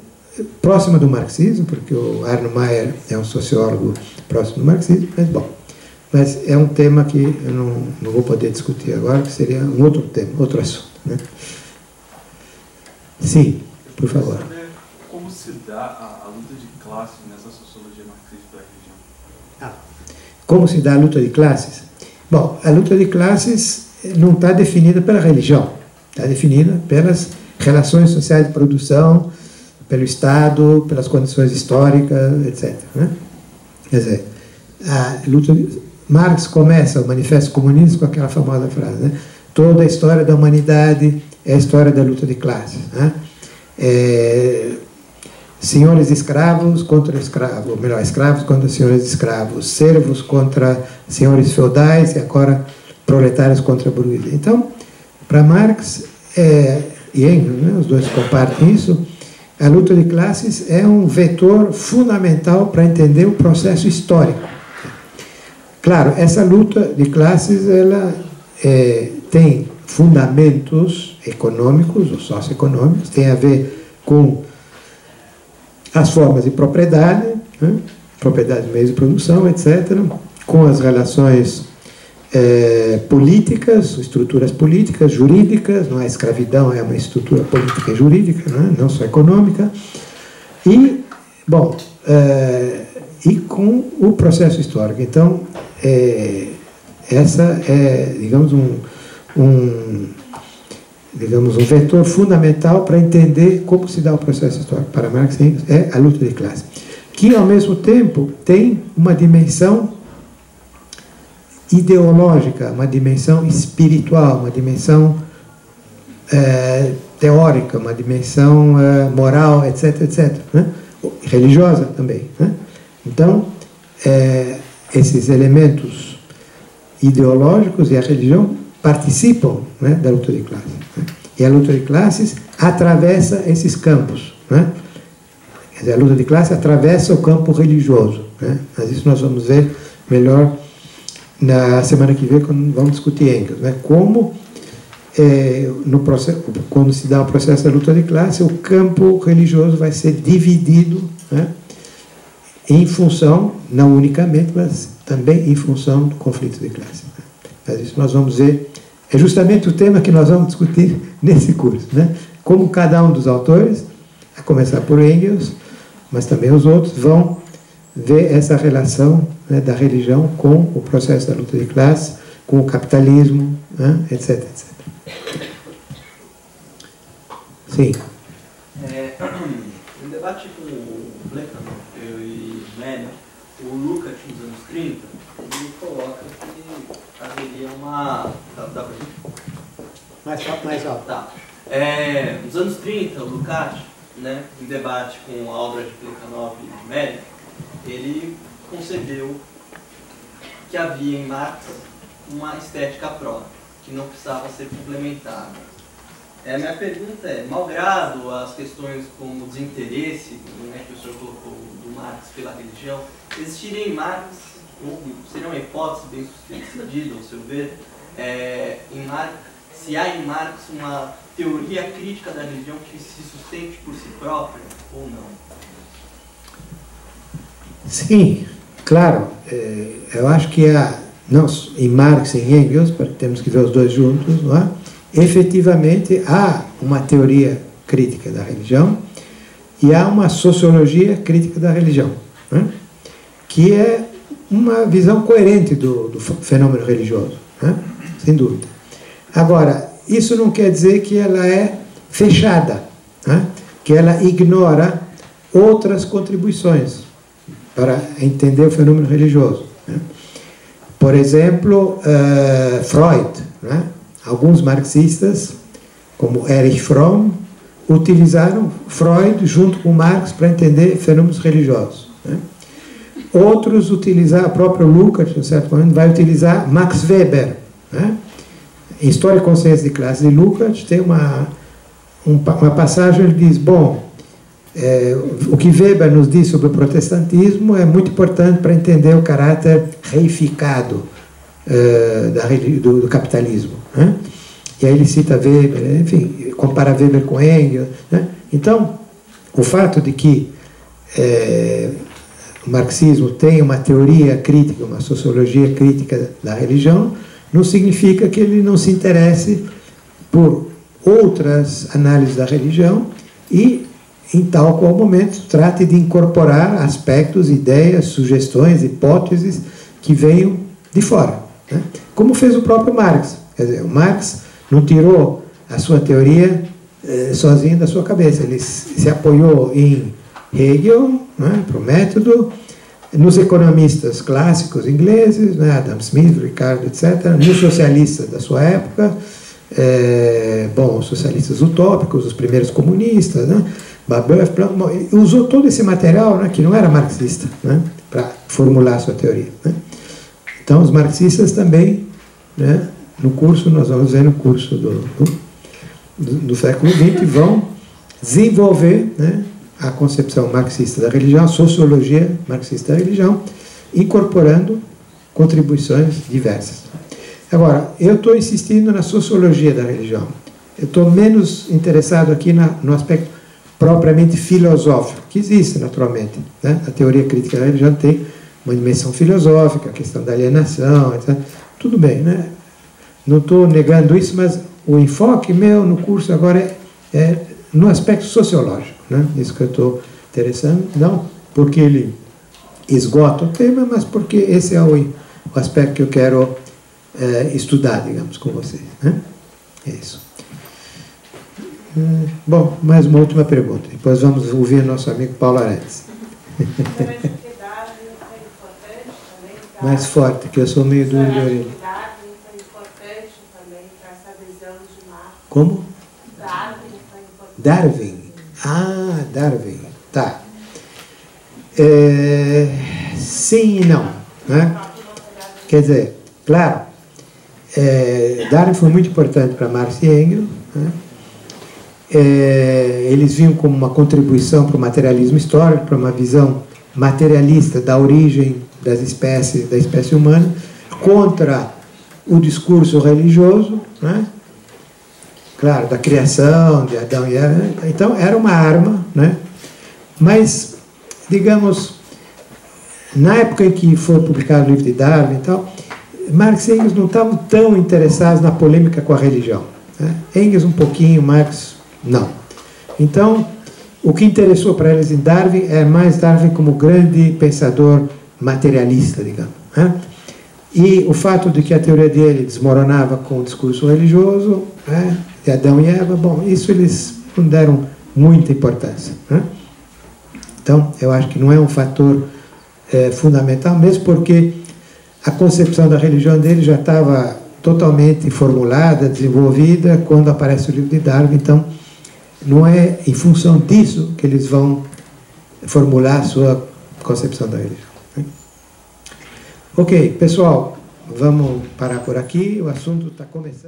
próxima do marxismo, porque o Arno Mayer é um sociólogo próximo do marxismo, mas é um tema que eu não vou poder discutir agora, que seria um outro tema, outro assunto. Né? Sim, por favor. Como se dá a luta de classes nessa sociologia marxista da religião? Como se dá a luta de classes? Bom, a luta de classes não está definida pela religião, está definida pelas relações sociais de produção, pelo Estado, pelas condições históricas, etc. Né? Quer dizer, Marx começa o Manifesto Comunista com aquela famosa frase, né? Toda a história da humanidade é a história da luta de classes. Né? Senhores escravos contra escravos, ou melhor, escravos contra senhores escravos, servos contra senhores feudais e agora proletários contra a burguesia. Então, para Marx e Engels, né, os dois compartem isso, a luta de classes é um vetor fundamental para entender o processo histórico. Claro, essa luta de classes ela tem fundamentos econômicos ou socioeconômicos, tem a ver com as formas de propriedade, né? Propriedade de meios de produção, etc., com as relações políticas, estruturas políticas, jurídicas, não a escravidão é uma estrutura política e jurídica, né? Não só econômica, e, bom, e com o processo histórico. Então, essa é, digamos, um vetor fundamental para entender como se dá o processo histórico. Para Marx é a luta de classe, que ao mesmo tempo tem uma dimensão ideológica, uma dimensão espiritual, uma dimensão teórica, uma dimensão moral, etc., etc., né? Religiosa também. Né? Então, esses elementos ideológicos e a religião participam, né, da luta de classes. Né? E a luta de classes atravessa esses campos. Né? Quer dizer, a luta de classes atravessa o campo religioso. Né? Mas isso nós vamos ver melhor na semana que vem, quando vamos discutir Engels. Né? Como, no processo, quando se dá o processo da luta de classe, o campo religioso vai ser dividido, né, em função, não unicamente, mas também em função do conflito de classe. Né? Mas isso nós vamos ver, é justamente o tema que nós vamos discutir nesse curso. Né? Como cada um dos autores, a começar por Engels, mas também os outros, vão ver essa relação, né, da religião com o processo da luta de classe, com o capitalismo, né, etc, etc. Sim. No debate com o Plekhanov e Mene, o Lukács, nos anos 30, ele coloca que haveria uma... Dá pra gente? Mais alto. Tá. Nos anos 30, o Lukács, né, em debate com a obra de Plekhanov e Mene, ele concebeu que havia em Marx uma estética própria, que não precisava ser complementada. A minha pergunta é, malgrado as questões como desinteresse, né, que o senhor colocou do Marx pela religião, existiria em Marx, ou seria uma hipótese bem sucedida, ao seu ver, em Marx, se há em Marx uma teoria crítica da religião que se sustente por si própria, ou não? Sim, claro. Eu acho que não, em Marx e em Engels, temos que ver os dois juntos, não é? Efetivamente há uma teoria crítica da religião e há uma sociologia crítica da religião, né? Que é uma visão coerente do fenômeno religioso, né? Sem dúvida. Agora, isso não quer dizer que ela é fechada, né? Que ela ignora outras contribuições para entender o fenômeno religioso, né? Por exemplo, Freud, né? Alguns marxistas, como Erich Fromm, utilizaram Freud junto com Marx para entender fenômenos religiosos, né? Outros utilizaram, o próprio Lukács, em certo momento, vai utilizar Max Weber, né? Em História e Consciência de Classe de Lukács tem uma passagem, ele diz, bom, o que Weber nos diz sobre o protestantismo é muito importante para entender o caráter reificado do capitalismo, né? E aí ele cita Weber, enfim, compara Weber com Engels, né? Então, o fato de que o marxismo tem uma teoria crítica, uma sociologia crítica da religião, não significa que ele não se interesse por outras análises da religião e, em tal qual momento, trate de incorporar aspectos, ideias, sugestões, hipóteses que venham de fora, né? Como fez o próprio Marx. Quer dizer, o Marx não tirou a sua teoria sozinho da sua cabeça. Ele se apoiou em Hegel, né, para o método, nos economistas clássicos ingleses, né, Adam Smith, Ricardo, etc., nos socialistas da sua época, os socialistas utópicos, os primeiros comunistas, né, Babeuf, usou todo esse material, né, que não era marxista, né, para formular a sua teoria, né. Então, os marxistas também, né, no curso, nós vamos ver no curso do século XX, vão desenvolver, né, a concepção marxista da religião, a sociologia marxista da religião, incorporando contribuições diversas. Agora, eu estou insistindo na sociologia da religião. Eu estou menos interessado aqui no aspecto propriamente filosófico, que existe naturalmente, né? A teoria crítica da religião tem uma dimensão filosófica, a questão da alienação, etc. Tudo bem, né? Não estou negando isso, mas o enfoque meu no curso agora é no aspecto sociológico, né? Isso que eu estou interessando, não porque ele esgota o tema, mas porque esse é o aspecto que eu quero estudar, digamos, com vocês, né? É isso. Bom, mais uma última pergunta. Depois vamos ouvir nosso amigo Paulo Arantes. Mais forte, que eu sou meio duro de orelha. Como? Darwin. Ah, Darwin. Tá. Sim e não. né? Quer dizer, claro, Darwin foi muito importante para Marx e Engels, né? Eles viam como uma contribuição para o materialismo histórico, para uma visão materialista da origem das espécies, da espécie humana, contra o discurso religioso, né? Claro, da criação de Adão e Eva. Então era uma arma, né? Mas, digamos, na época em que foi publicado o livro de Darwin e tal, Marx e Engels não estavam tão interessados na polêmica com a religião, né? Engels um pouquinho, Marx não. Então, o que interessou para eles em Darwin é mais Darwin como grande pensador materialista, digamos, né? E o fato de que a teoria dele desmoronava com o discurso religioso, né, de Adão e Eva, bom, isso eles não deram muita importância, né? Então, eu acho que não é um fator fundamental, mesmo porque a concepção da religião dele já estava totalmente formulada, desenvolvida, quando aparece o livro de Darwin. Então, não é em função disso que eles vão formular a sua concepção da religião, né? Ok, pessoal, vamos parar por aqui, o assunto está começando.